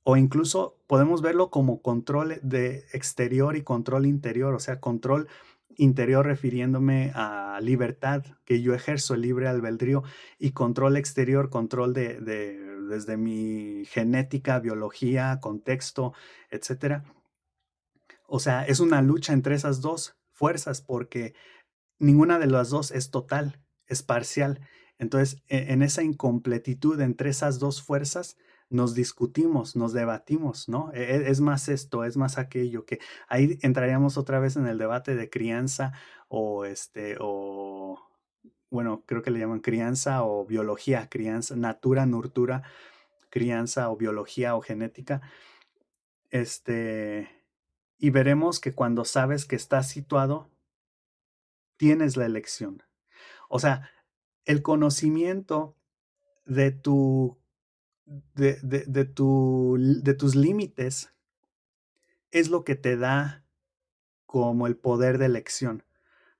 o incluso podemos verlo como control de exterior y control interior, o sea, control interior refiriéndome a libertad que yo ejerzo, el libre albedrío, y control exterior, control desde mi genética, biología, contexto, etcétera. O sea, es una lucha entre esas dos fuerzas porque ninguna de las dos es total, es parcial. Entonces, en esa incompletitud entre esas dos fuerzas, nos discutimos, nos debatimos, ¿no? Es más esto, es más aquello, que ahí entraríamos otra vez en el debate de crianza o bueno, creo que le llaman crianza o biología, crianza, natura, nurtura, crianza o biología o genética, este, y veremos que cuando sabes que estás situado, tienes la elección. O sea, el conocimiento de tu de tus límites es lo que te da como el poder de elección,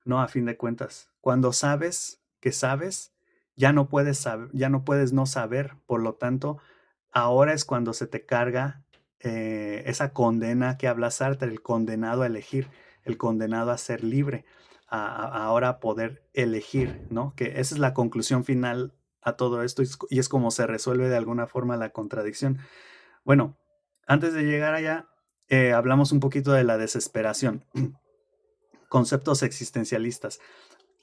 ¿no? A fin de cuentas, cuando sabes que sabes, ya no puedes no saber, por lo tanto, ahora es cuando se te carga esa condena que habla Sartre, el condenado a elegir, el condenado a ser libre, ahora poder elegir, ¿no? Que esa es la conclusión final a todo esto y es como se resuelve de alguna forma la contradicción. Bueno, antes de llegar allá, hablamos un poquito de la desesperación, conceptos existencialistas.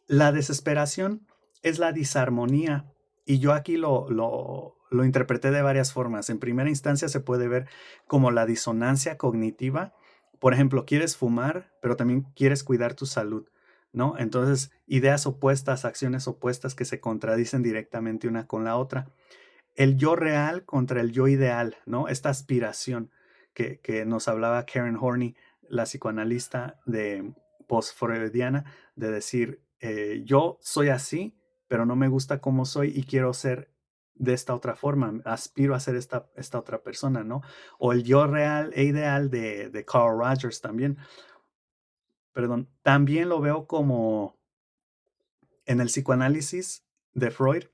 La desesperación es la disarmonía y yo aquí lo interpreté de varias formas. En primera instancia se puede ver como la disonancia cognitiva. Por ejemplo, quieres fumar, pero también quieres cuidar tu salud, ¿no? Entonces, ideas opuestas, acciones opuestas que se contradicen directamente una con la otra. El yo real contra el yo ideal, ¿no? Esta aspiración que nos hablaba Karen Horney, la psicoanalista de post-freudiana, de decir, yo soy así, pero no me gusta cómo soy y quiero ser de esta otra forma, aspiro a ser esta otra persona, ¿no? O el yo real e ideal de Carl Rogers también, perdón, también lo veo como en el psicoanálisis de Freud,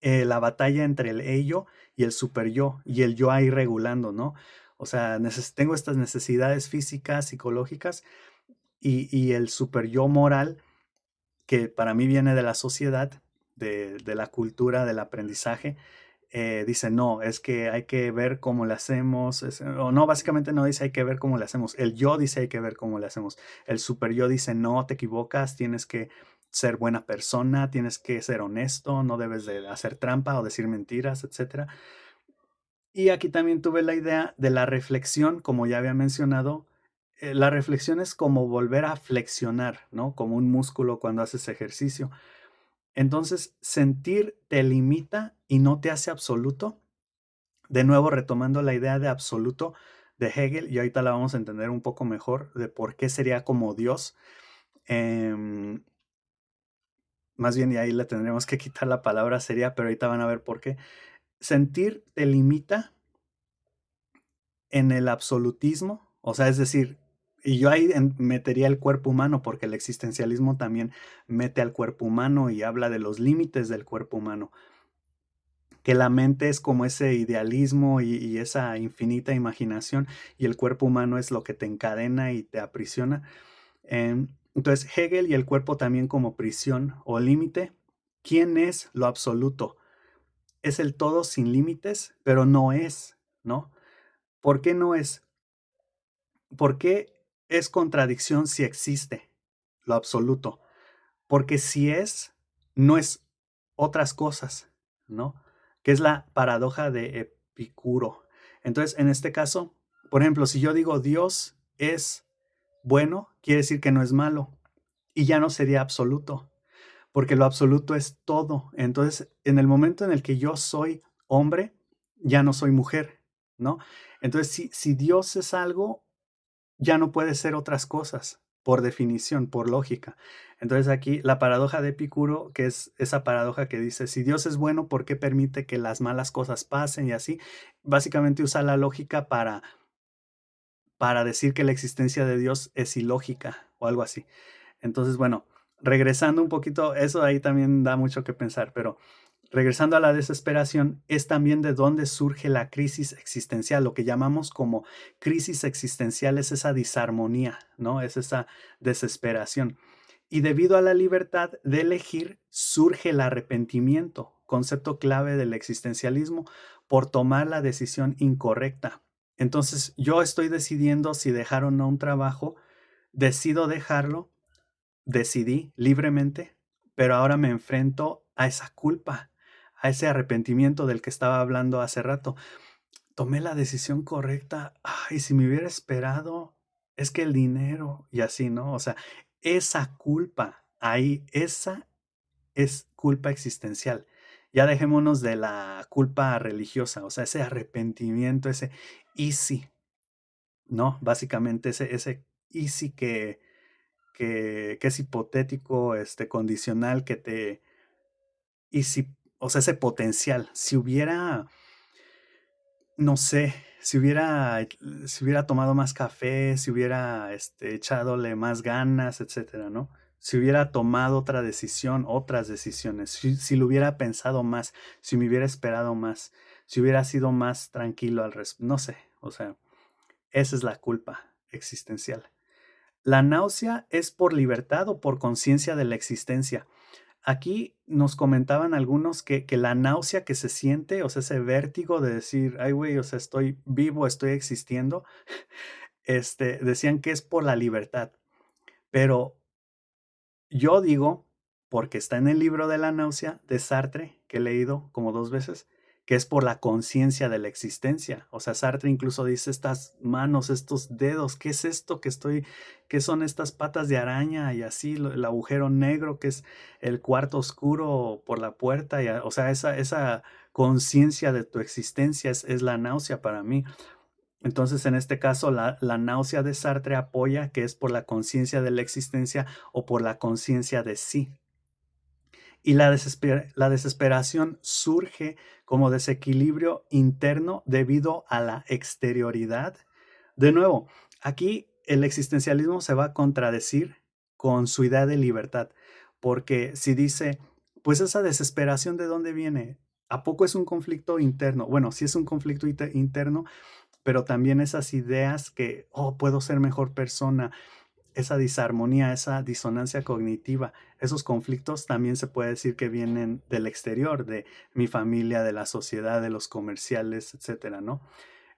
la batalla entre el ello y el superyo, y el yo ahí regulando, ¿no? O sea, tengo estas necesidades físicas, psicológicas, y el superyo moral, que para mí viene de la sociedad, de la cultura, del aprendizaje, dice, no, es que hay que ver cómo le hacemos, o no, básicamente no dice hay que ver cómo le hacemos, el yo dice hay que ver cómo le hacemos, el super yo dice, no, te equivocas, tienes que ser buena persona, tienes que ser honesto, no debes de hacer trampa o decir mentiras, etcétera. Y aquí también tuve la idea de la reflexión, como ya había mencionado, la reflexión es como volver a flexionar, ¿no? Como un músculo cuando haces ejercicio. Entonces, sentir te limita y no te hace absoluto. De nuevo, retomando la idea de absoluto de Hegel, y ahorita la vamos a entender un poco mejor de por qué sería como Dios. Em, Más bien, y ahí le tendremos que quitar la palabra sería, pero ahorita van a ver por qué. Sentir te limita en el absolutismo, o sea, es decir, y yo ahí metería el cuerpo humano, porque el existencialismo también mete al cuerpo humano y habla de los límites del cuerpo humano, que la mente es como ese idealismo y esa infinita imaginación, y el cuerpo humano es lo que te encadena y te aprisiona. Entonces, Hegel y el cuerpo también como prisión o límite. ¿Quién es lo absoluto? Es el todo sin límites, pero no es, ¿no? ¿Por qué no es? ¿Por qué es contradicción si existe lo absoluto? Porque si es, no es otras cosas, ¿no? Que es la paradoja de Epicuro. Entonces, en este caso, por ejemplo, si yo digo Dios es bueno, quiere decir que no es malo y ya no sería absoluto, porque lo absoluto es todo. Entonces, en el momento en el que yo soy hombre, ya no soy mujer, ¿no? Entonces, si Dios es algo, ya no puede ser otras cosas, por definición, por lógica. Entonces aquí la paradoja de Epicuro, que es esa paradoja que dice, si Dios es bueno, ¿por qué permite que las malas cosas pasen y así? Básicamente usa la lógica para decir que la existencia de Dios es ilógica o algo así. Entonces, bueno, regresando un poquito, eso ahí también da mucho que pensar, pero regresando a la desesperación, es también de dónde surge la crisis existencial, lo que llamamos como crisis existencial es esa disarmonía, ¿no? Es esa desesperación. Y debido a la libertad de elegir, surge el arrepentimiento, concepto clave del existencialismo, por tomar la decisión incorrecta. Entonces, yo estoy decidiendo si dejar o no un trabajo, decido dejarlo, decidí libremente, pero ahora me enfrento a esa culpa, a ese arrepentimiento del que estaba hablando hace rato. Tomé la decisión correcta. Ay, si me hubiera esperado, es que el dinero y así, ¿no? O sea, esa culpa ahí, esa es culpa existencial. Ya dejémonos de la culpa religiosa, o sea, ese arrepentimiento, ese easy, ¿no? Básicamente ese easy que es hipotético, condicional, que te, y si, o sea, ese potencial, si hubiera, no sé, si hubiera tomado más café, si hubiera, echadole más ganas, etcétera, ¿no? Si hubiera tomado otra decisión, otras decisiones, si lo hubiera pensado más, si me hubiera esperado más, si hubiera sido más tranquilo al respecto, no sé, o sea, esa es la culpa existencial. La náusea es por libertad o por conciencia de la existencia. Aquí nos comentaban algunos que la náusea que se siente, o sea, ese vértigo de decir, ay, güey, o sea, estoy vivo, estoy existiendo, decían que es por la libertad. Pero yo digo, porque está en el libro de la náusea de Sartre, que he leído como 2 veces, que es por la conciencia de la existencia. O sea, Sartre incluso dice estas manos, estos dedos, ¿qué es esto que estoy, qué son estas patas de araña? Y así, el agujero negro, que es el cuarto oscuro por la puerta. O sea, esa conciencia de tu existencia es la náusea para mí. Entonces, en este caso, la náusea de Sartre apoya que es por la conciencia de la existencia o por la conciencia de sí. Y la desesperación surge como desequilibrio interno debido a la exterioridad. De nuevo, aquí el existencialismo se va a contradecir con su idea de libertad, porque si dice, pues esa desesperación de dónde viene, ¿a poco es un conflicto interno? Bueno, sí es un conflicto interno, pero también esas ideas que, oh, puedo ser mejor persona, esa disarmonía, esa disonancia cognitiva, esos conflictos también se puede decir que vienen del exterior, de mi familia, de la sociedad, de los comerciales, etcétera, ¿no?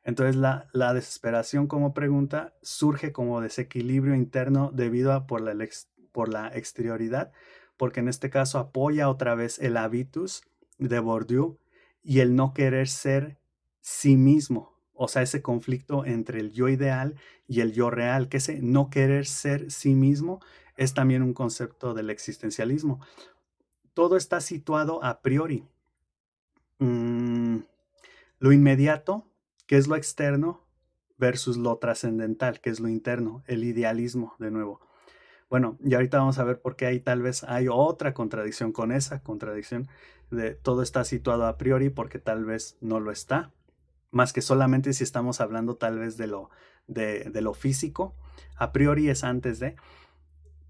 Entonces la desesperación como pregunta surge como desequilibrio interno debido a por la exterioridad, porque en este caso apoya otra vez el habitus de Bourdieu y el no querer ser sí mismo, o sea, ese conflicto entre el yo ideal y el yo real, que ese no querer ser sí mismo es también un concepto del existencialismo. Todo está situado a priori, mm, lo inmediato, que es lo externo, versus lo trascendental, que es lo interno, el idealismo, de nuevo. Bueno, y ahorita vamos a ver por qué ahí tal vez hay otra contradicción con esa contradicción de todo está situado a priori porque tal vez no lo está, más que solamente si estamos hablando tal vez de lo físico. A priori es antes de.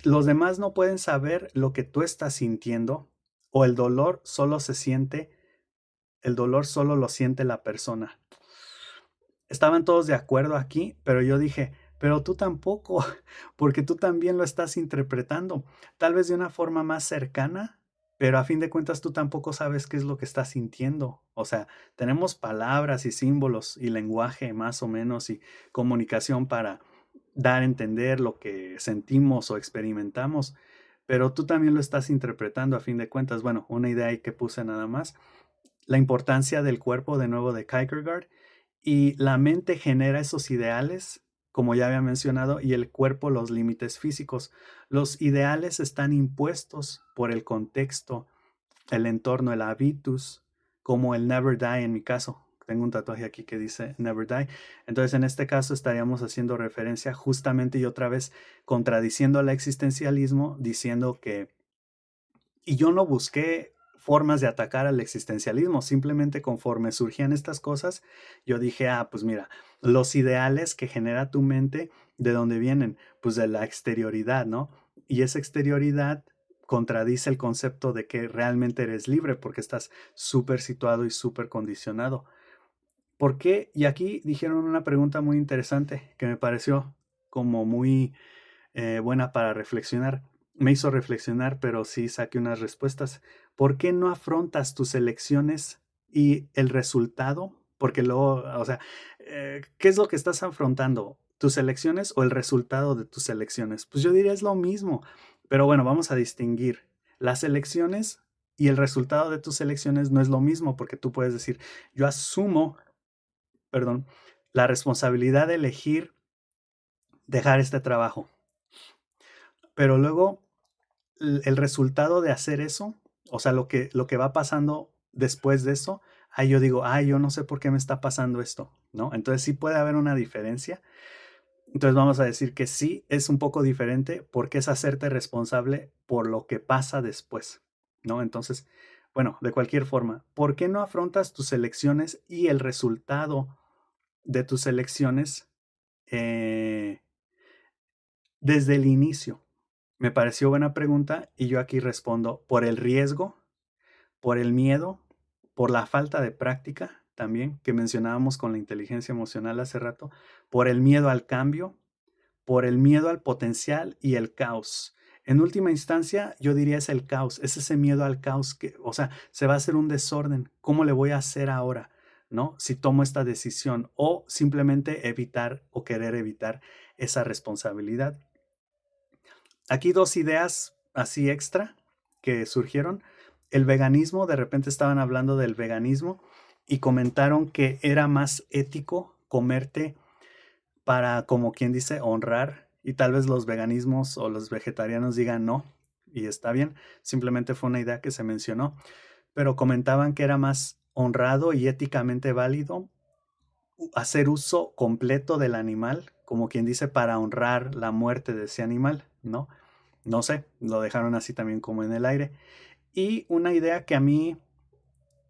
Los demás no pueden saber lo que tú estás sintiendo o el dolor solo lo siente la persona. Estaban todos de acuerdo aquí, pero yo dije, pero tú tampoco, porque tú también lo estás interpretando, tal vez de una forma más cercana, pero a fin de cuentas tú tampoco sabes qué es lo que estás sintiendo. O sea, tenemos palabras y símbolos y lenguaje más o menos y comunicación para dar a entender lo que sentimos o experimentamos, pero tú también lo estás interpretando a fin de cuentas. Bueno, una idea ahí que puse nada más, la importancia del cuerpo de nuevo de Kierkegaard y la mente genera esos ideales, como ya había mencionado, y el cuerpo los límites físicos. Los ideales están impuestos por el contexto, el entorno, el habitus, como el never die en mi caso. Tengo un tatuaje aquí que dice never die. Entonces, en este caso estaríamos haciendo referencia justamente y otra vez contradiciendo al existencialismo, diciendo que y yo no busqué formas de atacar al existencialismo, simplemente conforme surgían estas cosas, yo dije, pues mira, los ideales que genera tu mente, ¿de dónde vienen? Pues de la exterioridad, ¿no? Y esa exterioridad contradice el concepto de que realmente eres libre porque estás súper situado y súper condicionado. ¿Por qué? Y aquí dijeron una pregunta muy interesante que me pareció como muy buena para reflexionar. Me hizo reflexionar, pero sí saqué unas respuestas. ¿Por qué no afrontas tus elecciones y el resultado? Porque luego, o sea, ¿qué es lo que estás afrontando? ¿Tus elecciones o el resultado de tus elecciones? Pues yo diría es lo mismo, pero bueno, vamos a distinguir. Las elecciones y el resultado de tus elecciones no es lo mismo, porque tú puedes decir, yo asumo, perdón, la responsabilidad de elegir dejar este trabajo, pero luego el resultado de hacer eso, o sea, lo que va pasando después de eso, ahí yo digo, yo no sé por qué me está pasando esto, ¿no? Entonces sí puede haber una diferencia. Entonces vamos a decir que sí es un poco diferente porque es hacerte responsable por lo que pasa después, ¿no? Entonces, bueno, de cualquier forma, ¿por qué no afrontas tus elecciones y el resultado de tus elecciones eh, desde el inicio? Me pareció buena pregunta y yo aquí respondo por el riesgo, por el miedo, por la falta de práctica también que mencionábamos con la inteligencia emocional hace rato, por el miedo al cambio, por el miedo al potencial y el caos. En última instancia, yo diría es el caos, es ese miedo al caos que, o sea, se va a hacer un desorden. ¿Cómo le voy a hacer ahora? ¿No? Si tomo esta decisión o simplemente evitar o querer evitar esa responsabilidad. Aquí dos ideas así extra que surgieron. El veganismo, de repente estaban hablando del veganismo y comentaron que era más ético comerte para, como quien dice, honrar. Y tal vez los veganismos o los vegetarianos digan no, y está bien, simplemente fue una idea que se mencionó, pero comentaban que era más honrado y éticamente válido hacer uso completo del animal, como quien dice, para honrar la muerte de ese animal, ¿no? No sé, lo dejaron así también como en el aire. Y una idea que a mí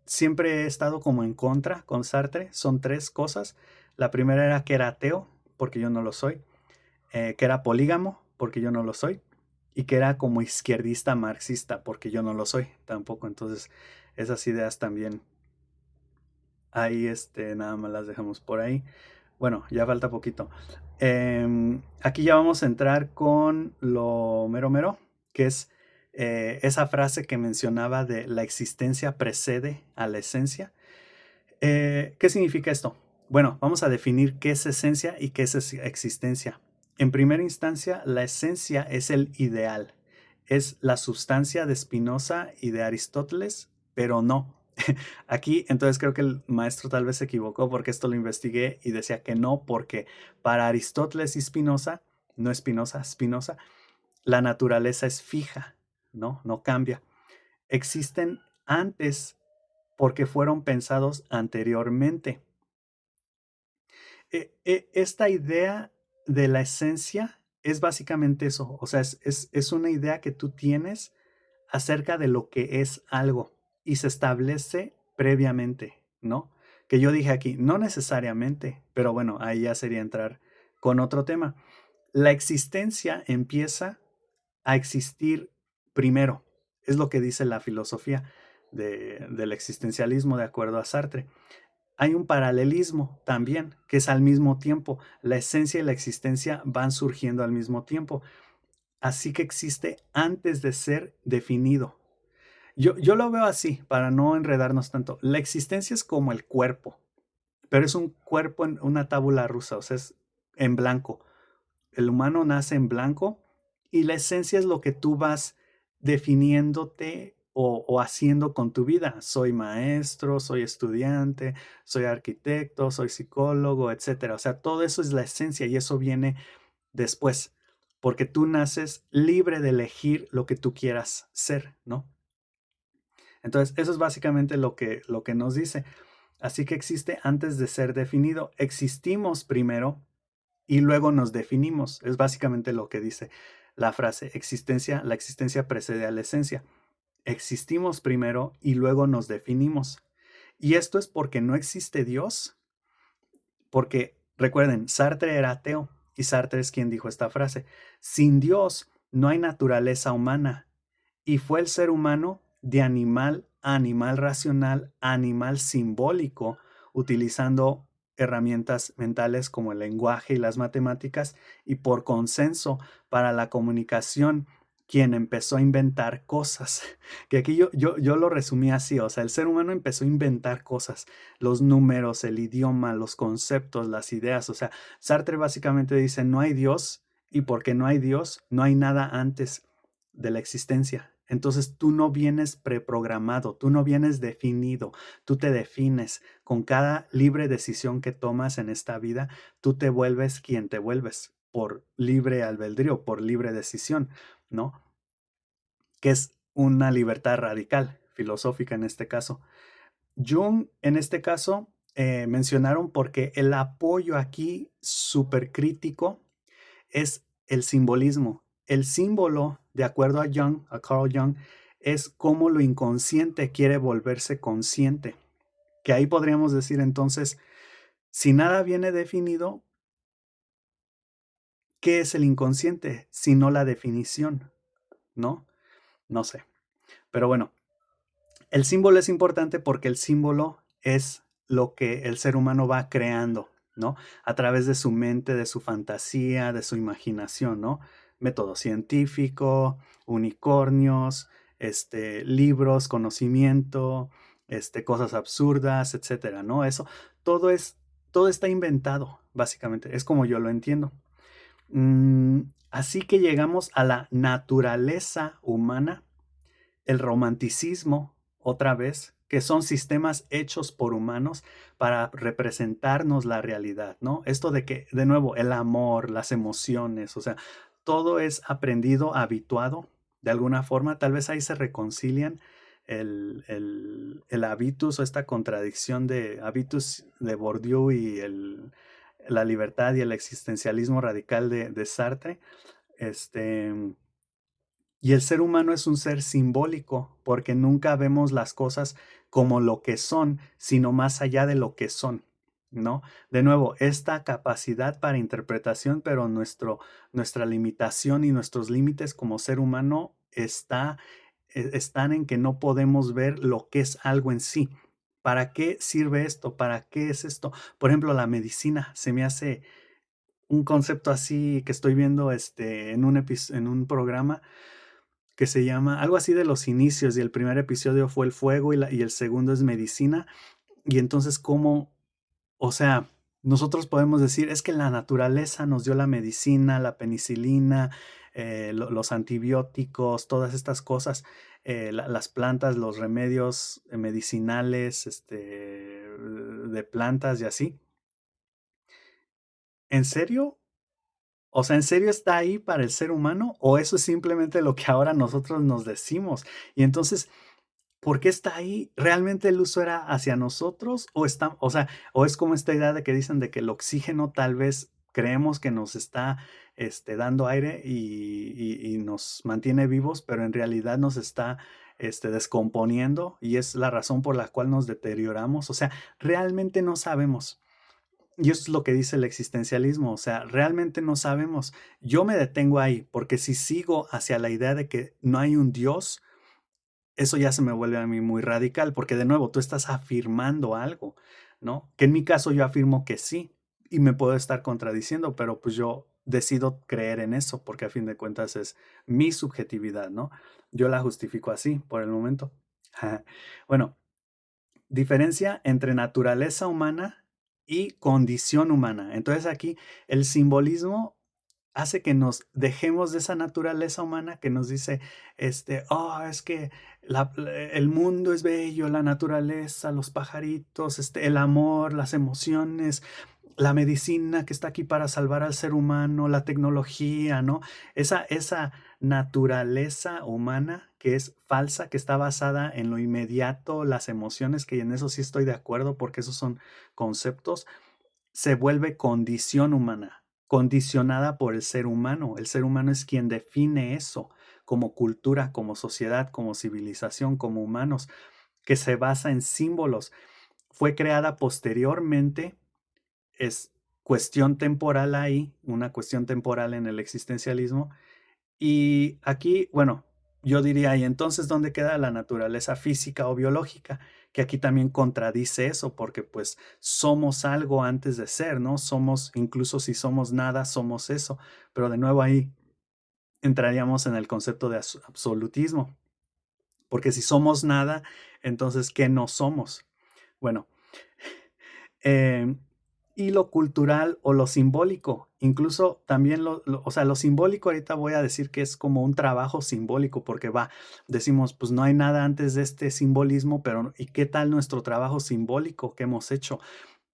siempre he estado como en contra con Sartre son tres cosas. La primera era que era ateo, porque yo no lo soy, que era polígamo, porque yo no lo soy, y que era como izquierdista marxista, porque yo no lo soy tampoco. Entonces, esas ideas también ahí nada más las dejamos por ahí. Bueno, ya falta poquito. Aquí ya vamos a entrar con lo mero mero, que es esa frase que mencionaba de la existencia precede a la esencia. ¿Qué significa esto? Bueno, vamos a definir qué es esencia y qué es existencia. En primera instancia, la esencia es el ideal, es la sustancia de Spinoza y de Aristóteles, pero no. Aquí, entonces creo que el maestro tal vez se equivocó porque esto lo investigué y decía que no, porque para Aristóteles y Spinoza, no Spinoza, Spinoza, la naturaleza es fija, ¿no? No cambia. Existen antes porque fueron pensados anteriormente. Esta idea de la esencia es básicamente eso, o sea, es una idea que tú tienes acerca de lo que es algo y se establece previamente, ¿no? Que yo dije aquí, no necesariamente, pero bueno, ahí ya sería entrar con otro tema. La existencia empieza a existir primero, es lo que dice la filosofía del existencialismo de acuerdo a Sartre. Hay un paralelismo también, que es al mismo tiempo. La esencia y la existencia van surgiendo al mismo tiempo. Así que existe antes de ser definido. Yo lo veo así, para no enredarnos tanto. La existencia es como el cuerpo, pero es un cuerpo en una tabula rusa, o sea, es en blanco. El humano nace en blanco y la esencia es lo que tú vas definiéndote o haciendo con tu vida. Soy maestro, soy estudiante, soy arquitecto, soy psicólogo, etcétera. O sea, todo eso es la esencia y eso viene después, porque tú naces libre de elegir lo que tú quieras ser, ¿no? Entonces, eso es básicamente lo que nos dice. Así que existe antes de ser definido. Existimos primero y luego nos definimos. Es básicamente lo que dice la frase existencia, la existencia precede a la esencia. Existimos primero y luego nos definimos. Y esto es porque no existe Dios, porque recuerden, Sartre era ateo y Sartre es quien dijo esta frase. Sin Dios no hay naturaleza humana y fue el ser humano de animal a animal racional, a animal simbólico, utilizando herramientas mentales como el lenguaje y las matemáticas, y por consenso para la comunicación, quien empezó a inventar cosas. Que aquí yo lo resumí así, o sea, el ser humano empezó a inventar cosas, los números, el idioma, los conceptos, las ideas, o sea, Sartre básicamente dice, no hay Dios, y porque no hay Dios, no hay nada antes de la existencia. Entonces tú no vienes preprogramado, tú no vienes definido, tú te defines. Con cada libre decisión que tomas en esta vida, tú te vuelves quien te vuelves por libre albedrío, por libre decisión, ¿no? Que es una libertad radical, filosófica en este caso. Jung, en este caso, mencionaron porque el apoyo aquí súper crítico es el simbolismo. El símbolo, de acuerdo a Jung, a Carl Jung, es cómo lo inconsciente quiere volverse consciente. Que ahí podríamos decir entonces, si nada viene definido, ¿qué es el inconsciente? Si no la definición, ¿no? No sé. Pero bueno, el símbolo es importante porque el símbolo es lo que el ser humano va creando, ¿no? A través de su mente, de su fantasía, de su imaginación, ¿no? Método científico, unicornios, libros, conocimiento, cosas absurdas, etcétera, ¿no? Eso, todo es, todo está inventado, básicamente. Es como yo lo entiendo. Así que llegamos a la naturaleza humana, el romanticismo, otra vez, que son sistemas hechos por humanos para representarnos la realidad, ¿no? Esto de que, de nuevo, el amor, las emociones, o sea, todo es aprendido, habituado, de alguna forma, tal vez ahí se reconcilian el habitus o esta contradicción de habitus de Bourdieu y la libertad y el existencialismo radical de Sartre. Este, y el ser humano es un ser simbólico porque nunca vemos las cosas como lo que son, sino más allá de lo que son, ¿no? De nuevo, esta capacidad para interpretación, pero nuestra limitación y nuestros límites como ser humano están en que no podemos ver lo que es algo en sí. ¿Para qué sirve esto? ¿Para qué es esto? Por ejemplo, la medicina se me hace un concepto así que estoy viendo en un programa que se llama algo así de los inicios, y el primer episodio fue el fuego y el segundo es medicina. Y entonces, ¿cómo? O sea, nosotros podemos decir, es que la naturaleza nos dio la medicina, la penicilina, los antibióticos, todas estas cosas, las plantas, los remedios medicinales, de plantas y así. ¿En serio? O sea, ¿en serio está ahí para el ser humano? ¿O eso es simplemente lo que ahora nosotros nos decimos? Y entonces, ¿por qué está ahí? ¿Realmente el uso era hacia nosotros o está, o sea, o es como esta idea de que dicen de que el oxígeno tal vez creemos que nos está, dando aire y nos mantiene vivos, pero en realidad nos está, descomponiendo y es la razón por la cual nos deterioramos? O sea, realmente no sabemos. Y eso es lo que dice el existencialismo, o sea, realmente no sabemos. Yo me detengo ahí, porque si sigo hacia la idea de que no hay un Dios, eso ya se me vuelve a mí muy radical, porque de nuevo tú estás afirmando algo, ¿no? Que en mi caso yo afirmo que sí, y me puedo estar contradiciendo, pero pues yo decido creer en eso, porque a fin de cuentas es mi subjetividad, ¿no? Yo la justifico así por el momento. Bueno, diferencia entre naturaleza humana y condición humana. Entonces aquí el simbolismo hace que nos dejemos de esa naturaleza humana que nos dice, oh, es que el mundo es bello, la naturaleza, los pajaritos, el amor, las emociones, la medicina que está aquí para salvar al ser humano, la tecnología, ¿no? Esa naturaleza humana que es falsa, que está basada en lo inmediato, las emociones, que en eso sí estoy de acuerdo porque esos son conceptos, se vuelve condición humana, condicionada por el ser humano. El ser humano es quien define eso como cultura, como sociedad, como civilización, como humanos, que se basa en símbolos. Fue creada posteriormente, es cuestión temporal ahí, una cuestión temporal en el existencialismo. Y aquí, bueno, yo diría, ¿y entonces dónde queda la naturaleza física o biológica? Que aquí también contradice eso, porque pues somos algo antes de ser, ¿no? Somos, incluso si somos nada, somos eso. Pero de nuevo ahí entraríamos en el concepto de absolutismo, porque si somos nada, entonces, ¿qué no somos? Bueno, Em, y lo cultural o lo simbólico, incluso también o sea, lo simbólico ahorita voy a decir que es como un trabajo simbólico, porque decimos, pues no hay nada antes de este simbolismo, pero ¿y qué tal nuestro trabajo simbólico que hemos hecho?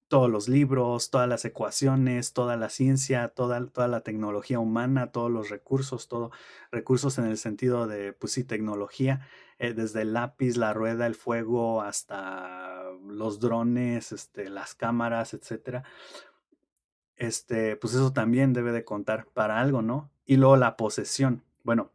Todos los libros, todas las ecuaciones, toda la ciencia, toda la tecnología humana, todos los recursos, todo recursos en el sentido de, pues sí, tecnología, desde el lápiz, la rueda, el fuego, hasta los drones, las cámaras, etcétera. Pues eso también debe de contar para algo, ¿no? Y luego la posesión. Bueno,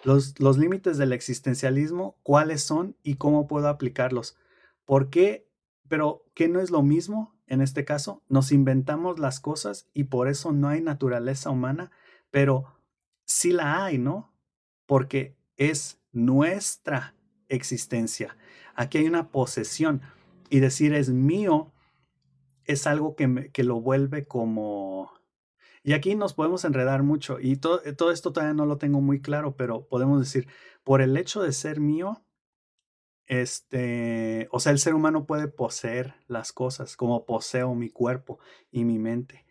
los límites del existencialismo, ¿cuáles son y cómo puedo aplicarlos? ¿Por qué? Pero, ¿qué no es lo mismo? En este caso, nos inventamos las cosas y por eso no hay naturaleza humana, pero sí la hay, ¿no? Porque es nuestra existencia. Aquí hay una posesión y decir es mío es algo que lo vuelve como, y aquí nos podemos enredar mucho y todo esto todavía no lo tengo muy claro, pero podemos decir, por el hecho de ser mío, o sea, el ser humano puede poseer las cosas, como poseo mi cuerpo y mi mente.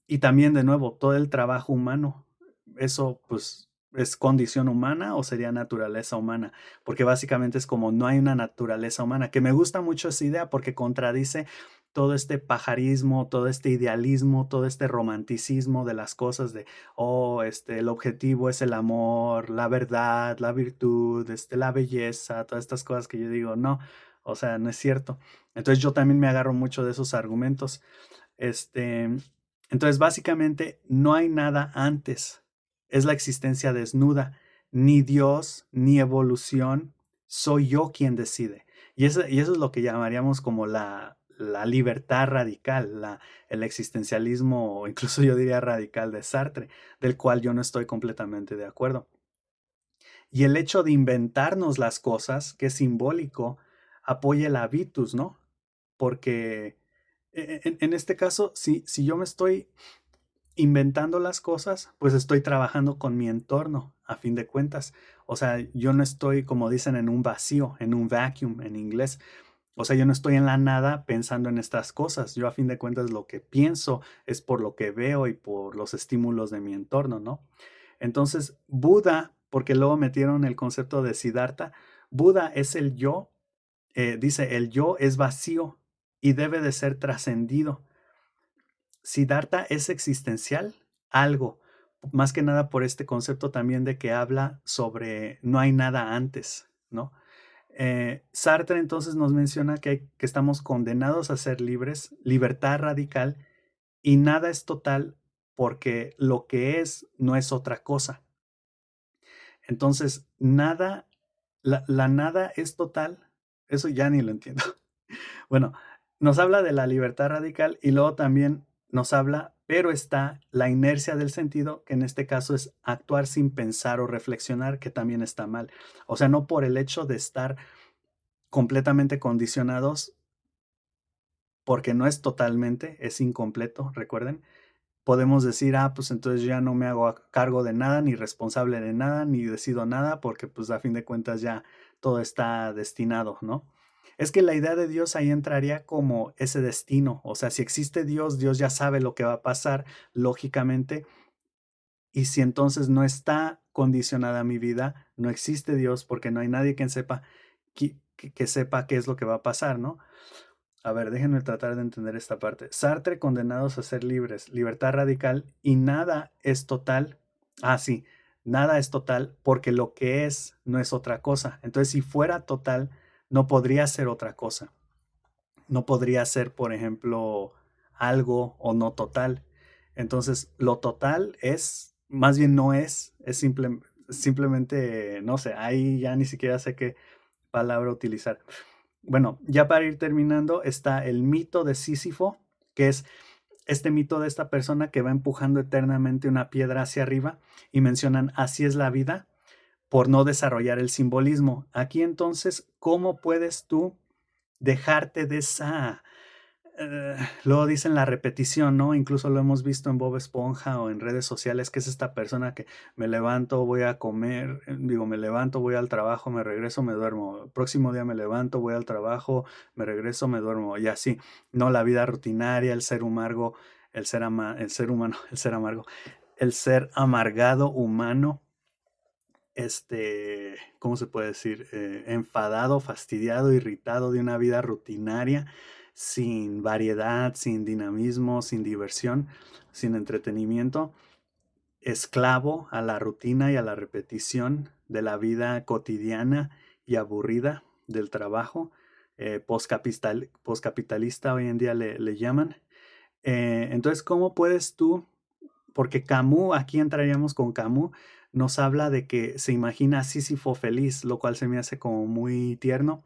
Y también, de nuevo, todo el trabajo humano, eso pues es condición humana o sería naturaleza humana, porque básicamente es como no hay una naturaleza humana, que me gusta mucho esa idea porque contradice todo este pajarismo, todo este idealismo, todo este romanticismo de las cosas de, oh, el objetivo es el amor, la verdad, la virtud, la belleza, todas estas cosas que yo digo, no, o sea, no es cierto. Entonces yo también me agarro mucho de esos argumentos. Este, entonces, básicamente, no hay nada antes. Es la existencia desnuda. Ni Dios, ni evolución. Soy yo quien decide. Y eso es lo que llamaríamos como la libertad radical, el existencialismo, o incluso yo diría radical de Sartre, del cual yo no estoy completamente de acuerdo. Y el hecho de inventarnos las cosas, que es simbólico, apoya el habitus, ¿no? Porque en este caso, si yo me estoy inventando las cosas, pues estoy trabajando con mi entorno, a fin de cuentas. O sea, yo no estoy, como dicen, en un vacío, en un vacuum en inglés. O sea, yo no estoy en la nada pensando en estas cosas. Yo a fin de cuentas lo que pienso es por lo que veo y por los estímulos de mi entorno, ¿no? Entonces, Buda, porque luego metieron el concepto de Siddhartha, Buda es el yo, dice, el yo es vacío y debe de ser trascendido. Siddhartha es existencial, algo, más que nada por este concepto también de que habla sobre no hay nada antes. ¿no? Sartre entonces nos menciona que estamos condenados a ser libres, libertad radical, y nada es total porque lo que es no es otra cosa. Entonces, nada, la nada es total, eso ya ni lo entiendo. Bueno, nos habla de la libertad radical y luego también nos habla, pero está la inercia del sentido, que en este caso es actuar sin pensar o reflexionar, que también está mal. O sea, no por el hecho de estar completamente condicionados, porque no es totalmente, es incompleto, recuerden, podemos decir, pues entonces yo ya no me hago cargo de nada, ni responsable de nada, ni decido nada, porque pues a fin de cuentas ya todo está destinado, ¿no? Es que la idea de Dios ahí entraría como ese destino, o sea, si existe Dios, Dios ya sabe lo que va a pasar, lógicamente, y si entonces no está condicionada mi vida, no existe Dios porque no hay nadie que sepa, que sepa qué es lo que va a pasar, ¿no? A ver, déjenme tratar de entender esta parte. Sartre, condenados a ser libres, libertad radical y nada es total. Sí, nada es total porque lo que es no es otra cosa. Entonces, si fuera total, no podría ser otra cosa. No podría ser, por ejemplo, algo o no total. Entonces, lo total es, más bien no es simplemente, no sé, ahí ya ni siquiera sé qué palabra utilizar. Bueno, ya para ir terminando, está el mito de Sísifo, que es este mito de esta persona que va empujando eternamente una piedra hacia arriba y mencionan así es la vida por no desarrollar el simbolismo. Aquí entonces, ¿cómo puedes tú dejarte de esa luego dicen la repetición, ¿no? Incluso lo hemos visto en Bob Esponja o en redes sociales, que es esta persona que me levanto, voy a comer, me levanto, voy al trabajo, me regreso, me duermo. El próximo día me levanto, voy al trabajo, me regreso, me duermo. Y así, ¿no? La vida rutinaria, el ser amargo, el ser humano, el ser amargo, el ser amargado humano, ¿cómo se puede decir? Enfadado, fastidiado, irritado de una vida rutinaria, sin variedad, sin dinamismo, sin diversión, sin entretenimiento, esclavo a la rutina y a la repetición de la vida cotidiana y aburrida del trabajo, postcapitalista hoy en día le llaman. Entonces, ¿cómo puedes tú porque Camus, aquí entraríamos con Camus, nos habla de que se imagina a Sísifo feliz, lo cual se me hace como muy tierno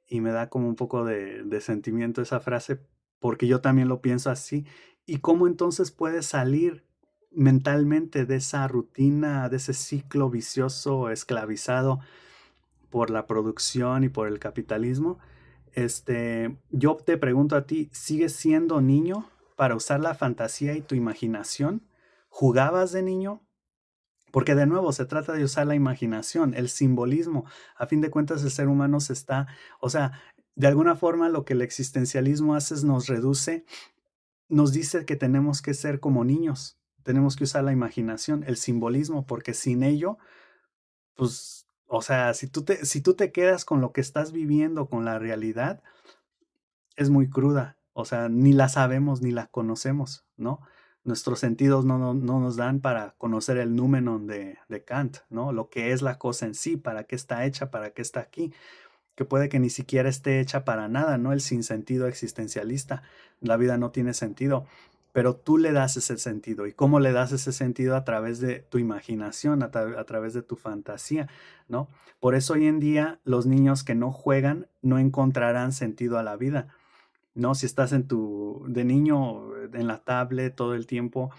y me da como un poco de sentimiento esa frase, porque yo también lo pienso así. ¿Y cómo entonces puedes salir mentalmente de esa rutina, de ese ciclo vicioso, esclavizado por la producción y por el capitalismo? Yo te pregunto a ti, ¿sigues siendo niño para usar la fantasía y tu imaginación? ¿Jugabas de niño? Porque de nuevo se trata de usar la imaginación, el simbolismo. A fin de cuentas, el ser humano o sea, de alguna forma lo que el existencialismo hace es nos reduce, nos dice que tenemos que ser como niños, tenemos que usar la imaginación, el simbolismo, porque sin ello, pues, o sea, si tú te quedas con lo que estás viviendo, con la realidad, es muy cruda, o sea, ni la sabemos ni la conocemos, ¿no? Nuestros sentidos no nos dan para conocer el númenon de Kant, ¿no? Lo que es la cosa en sí, para qué está hecha, para qué está aquí, que puede que ni siquiera esté hecha para nada, ¿no? El sinsentido existencialista, la vida no tiene sentido, pero tú le das ese sentido. ¿Y cómo le das ese sentido? A través de tu imaginación, a través de tu fantasía, ¿no? Por eso hoy en día los niños que no juegan no encontrarán sentido a la vida, ¿no? Si estás de niño en la tablet todo el tiempo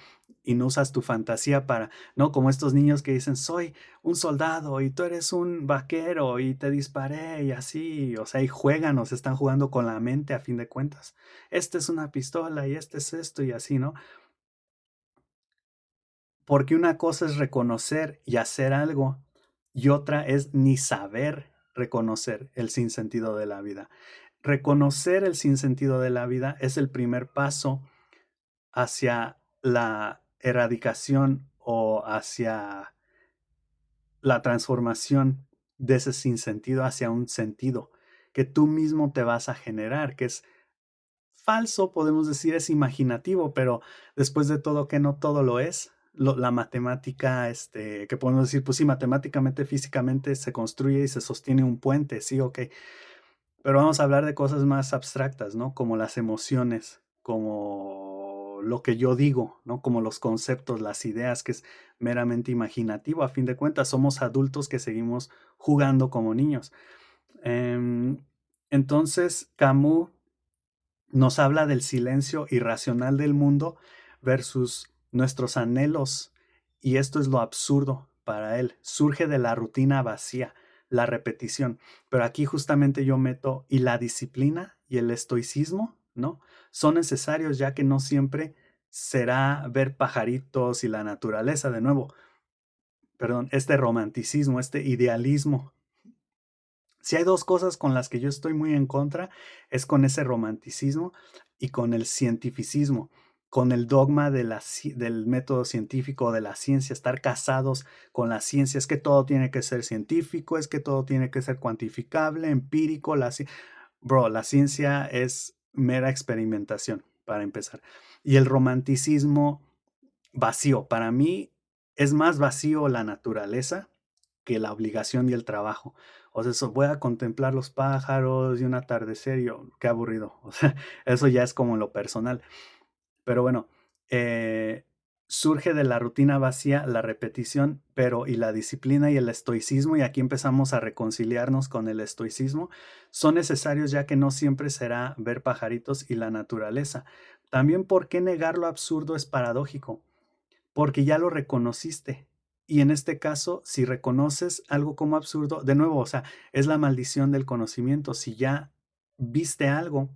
y no usas tu fantasía para, ¿no? Como estos niños que dicen, soy un soldado y tú eres un vaquero y te disparé y así, o sea, y juegan o se están jugando con la mente a fin de cuentas. Este es una pistola y este es esto y así, ¿no? Porque una cosa es reconocer y hacer algo y otra es ni saber reconocer el sinsentido de la vida. Reconocer el sinsentido de la vida es el primer paso hacia la erradicación o hacia la transformación de ese sinsentido hacia un sentido que tú mismo te vas a generar, que es falso, podemos decir, es imaginativo, pero después de todo, que no todo lo es. la matemática, que podemos decir, pues sí, matemáticamente, físicamente se construye y se sostiene un puente, sí, ok. Pero vamos a hablar de cosas más abstractas, ¿no? Como las emociones, como lo que yo digo, ¿no? Como los conceptos, las ideas, que es meramente imaginativo. A fin de cuentas, somos adultos que seguimos jugando como niños. Em, entonces, Camus nos habla del silencio irracional del mundo versus nuestros anhelos, y esto es lo absurdo para él. Surge de la rutina vacía, la repetición. Pero aquí justamente yo meto y la disciplina y el estoicismo, ¿no? Son necesarios, ya que no siempre será ver pajaritos y la naturaleza de nuevo. Perdón, este romanticismo, este idealismo. Si hay dos cosas con las que yo estoy muy en contra, es con ese romanticismo y con el cientificismo, con el dogma de del método científico, de la ciencia, estar casados con la ciencia. Es que todo tiene que ser científico, es que todo tiene que ser cuantificable, empírico. Bro, la ciencia es mera experimentación, para empezar. Y el romanticismo vacío, para mí es más vacío la naturaleza que la obligación y el trabajo. O sea, eso, voy a contemplar los pájaros y un atardecer, y yo, qué aburrido. O sea, eso ya es como lo personal. Pero bueno, eh, surge de la rutina vacía la repetición, pero y la disciplina y el estoicismo, y aquí empezamos a reconciliarnos con el estoicismo, son necesarios, ya que no siempre será ver pajaritos y la naturaleza. También, ¿por qué negar lo absurdo es paradójico? Porque ya lo reconociste. Y en este caso, si reconoces algo como absurdo, de nuevo, o sea, es la maldición del conocimiento. Si ya viste algo,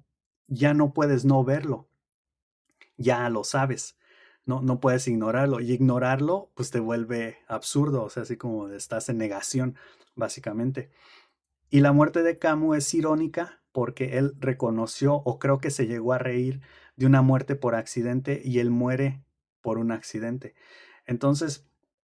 ya no puedes no verlo, ya lo sabes. No puedes ignorarlo. Y ignorarlo, pues te vuelve absurdo, o sea, así como estás en negación, básicamente. Y la muerte de Camus es irónica porque él reconoció, o creo que se llegó a reír, de una muerte por accidente, y él muere por un accidente. Entonces,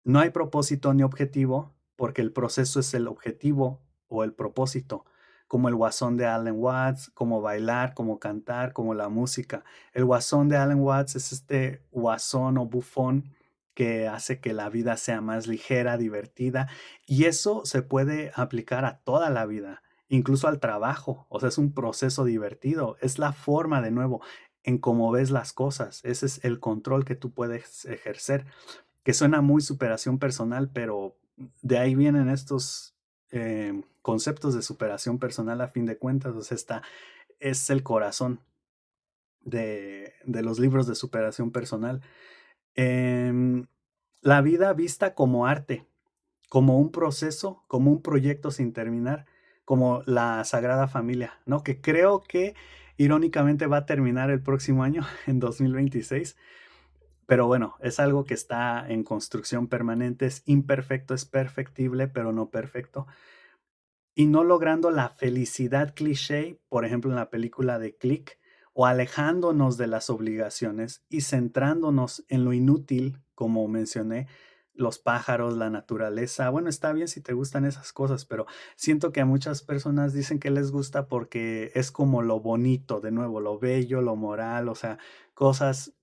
no hay propósito ni objetivo, porque el proceso es el objetivo o el propósito, como el Guasón de Alan Watts, como bailar, como cantar, como la música. El Guasón de Alan Watts es este guasón o bufón que hace que la vida sea más ligera, divertida, y eso se puede aplicar a toda la vida, incluso al trabajo. O sea, es un proceso divertido, es la forma, de nuevo, en cómo ves las cosas. Ese es el control que tú puedes ejercer, que suena muy superación personal, pero de ahí vienen estos conceptos de superación personal, a fin de cuentas. O sea, es el corazón de los libros de superación personal. Em, la vida vista como arte, como un proceso, como un proyecto sin terminar, como la Sagrada Familia, ¿no? Que creo que irónicamente va a terminar el próximo año, en 2026. Pero bueno, es algo que está en construcción permanente, es imperfecto, es perfectible, pero no perfecto. Y no logrando la felicidad cliché, por ejemplo, en la película de Click, o alejándonos de las obligaciones y centrándonos en lo inútil, como mencioné, los pájaros, la naturaleza. Bueno, está bien si te gustan esas cosas, pero siento que a muchas personas dicen que les gusta porque es como lo bonito, de nuevo, lo bello, lo moral, o sea, cosas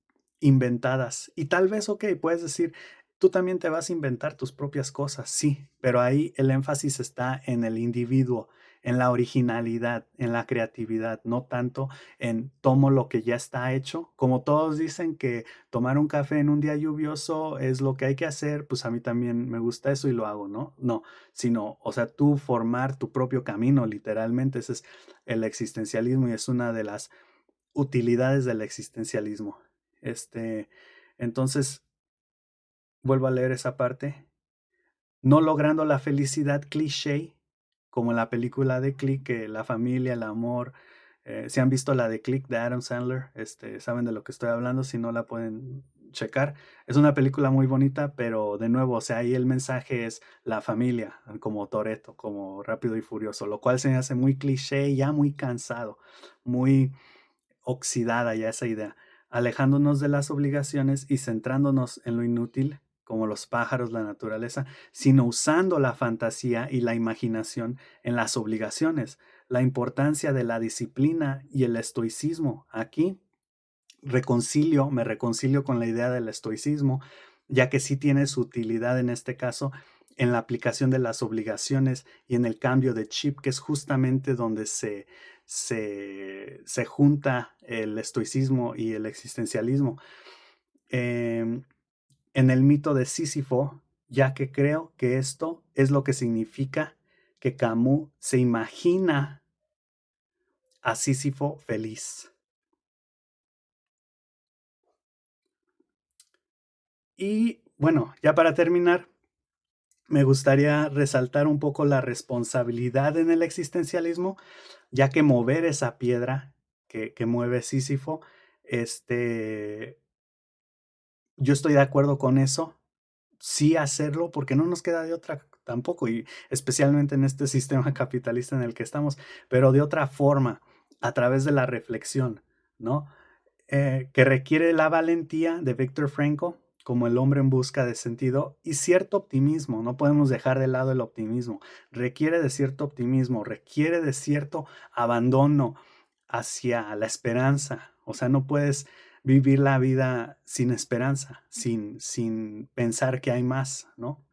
inventadas. Y tal vez, ok, puedes decir, tú también te vas a inventar tus propias cosas, sí, pero ahí el énfasis está en el individuo, en la originalidad, en la creatividad, no tanto en tomo lo que ya está hecho. Como todos dicen que tomar un café en un día lluvioso es lo que hay que hacer, pues a mí también me gusta eso y lo hago, ¿no? No, sino, o sea, tú formar tu propio camino, literalmente, ese es el existencialismo, y es una de las utilidades del existencialismo. Este, entonces, vuelvo a leer esa parte. No logrando la felicidad cliché, como en la película de Click, que la familia, el amor. Si han visto la de Click de Adam Sandler, saben de lo que estoy hablando. Si no, la pueden checar. Es una película muy bonita, pero de nuevo, o sea, ahí el mensaje es la familia, como Toretto, como Rápido y Furioso, lo cual se me hace muy cliché, ya muy cansado, muy oxidada ya esa idea, alejándonos de las obligaciones y centrándonos en lo inútil, como los pájaros, la naturaleza, sino usando la fantasía y la imaginación en las obligaciones. La importancia de la disciplina y el estoicismo. Aquí me reconcilio con la idea del estoicismo, ya que sí tiene su utilidad en este caso en la aplicación de las obligaciones y en el cambio de chip, que es justamente donde se junta el estoicismo y el existencialismo. Em, en el mito de Sísifo, ya que creo que esto es lo que significa que Camus se imagina a Sísifo feliz. Y bueno, ya para terminar, me gustaría resaltar un poco la responsabilidad en el existencialismo, ya que mover esa piedra que mueve Sísifo, este, yo estoy de acuerdo con eso, sí hacerlo, porque no nos queda de otra tampoco, y especialmente en este sistema capitalista en el que estamos, pero de otra forma, a través de la reflexión, ¿no? Que requiere la valentía de Viktor Frankl como el hombre en busca de sentido y cierto optimismo. No podemos dejar de lado el optimismo. Requiere de cierto optimismo, requiere de cierto abandono hacia la esperanza. O sea, no puedes vivir la vida sin esperanza, sin pensar que hay más, ¿no?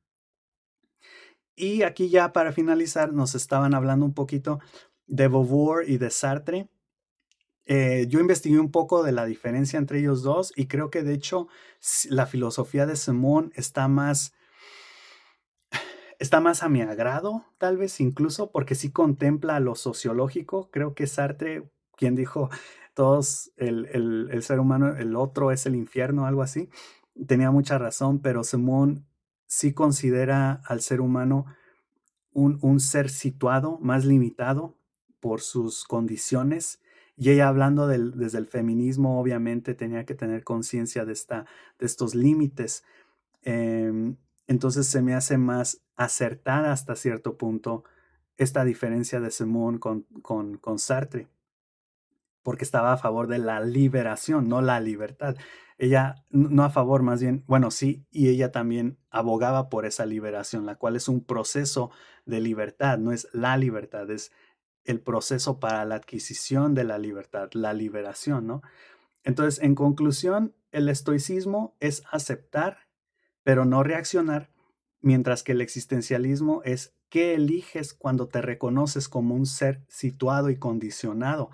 Y aquí ya para finalizar nos estaban hablando un poquito de Beauvoir y de Sartre. Yo investigué un poco de la diferencia entre ellos dos y creo que de hecho la filosofía de Simón está más a mi agrado, tal vez incluso porque sí contempla lo sociológico. Creo que Sartre, quien dijo todos, el ser humano, el otro es el infierno, algo así, tenía mucha razón, pero Simón sí considera al ser humano un ser situado, más limitado por sus condiciones. Y ella hablando desde el feminismo, obviamente tenía que tener conciencia de estos límites. Em, entonces se me hace más acertada hasta cierto punto esta diferencia de Simone con Sartre, porque estaba a favor de la liberación, no la libertad. Ella no a favor, más bien, bueno, sí, y ella también abogaba por esa liberación, la cual es un proceso de libertad, no es la libertad, es el proceso para la adquisición de la libertad, la liberación, ¿no? Entonces, en conclusión, el estoicismo es aceptar, pero no reaccionar, mientras que el existencialismo es qué eliges cuando te reconoces como un ser situado y condicionado.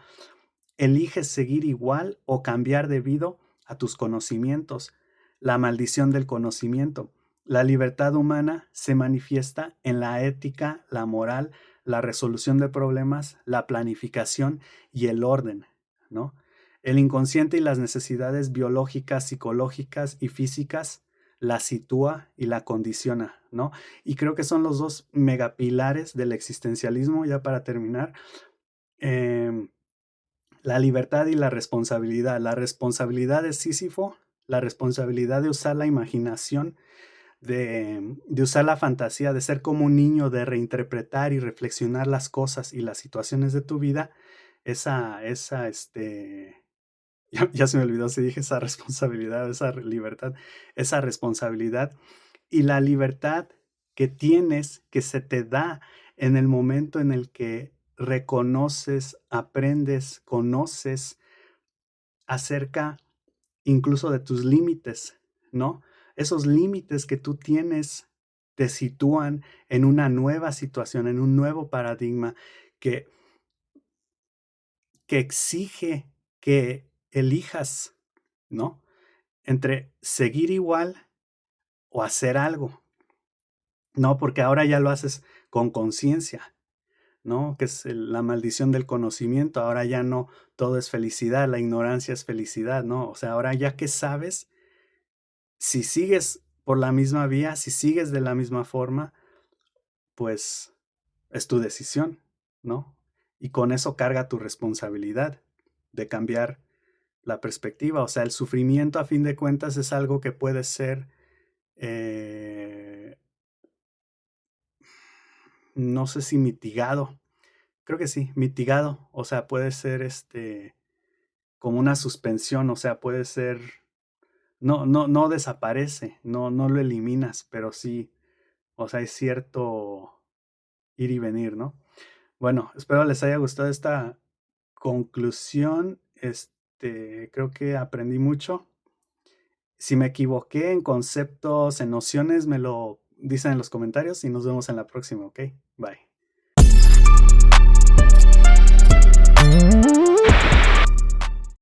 Eliges seguir igual o cambiar debido a tus conocimientos. La maldición del conocimiento. La libertad humana se manifiesta en la ética, la moral, la resolución de problemas, la planificación y el orden, ¿no? El inconsciente y las necesidades biológicas, psicológicas y físicas la sitúa y la condiciona, ¿no? Y creo que son los dos megapilares del existencialismo, ya para terminar. Eh, la libertad y la responsabilidad. La responsabilidad de Sísifo, la responsabilidad de usar la imaginación, de usar la fantasía, de ser como un niño, de reinterpretar y reflexionar las cosas y las situaciones de tu vida, ya se me olvidó si dije esa responsabilidad, esa libertad, esa responsabilidad y la libertad que tienes, que se te da en el momento en el que reconoces, aprendes, conoces acerca incluso de tus límites, ¿no? Esos límites que tú tienes te sitúan en una nueva situación, en un nuevo paradigma que, que exige que elijas, ¿no? Entre seguir igual o hacer algo, ¿no? Porque ahora ya lo haces con conciencia, ¿no? Que es la maldición del conocimiento. Ahora ya no todo es felicidad, la ignorancia es felicidad, ¿no? O sea, ahora ya que sabes, si sigues por la misma vía, si sigues de la misma forma, pues es tu decisión, ¿no? Y con eso carga tu responsabilidad de cambiar la perspectiva. O sea, el sufrimiento a fin de cuentas es algo que puede ser, eh, no sé si mitigado, creo que sí, mitigado. O sea, puede ser como una suspensión, o sea, puede ser, no desaparece, no lo eliminas, pero sí, o sea, hay cierto ir y venir, ¿no? Bueno, espero les haya gustado esta conclusión. Creo que aprendí mucho Si me equivoqué en conceptos, en nociones, me lo dicen en los comentarios y nos vemos en la próxima, ¿ok? Bye.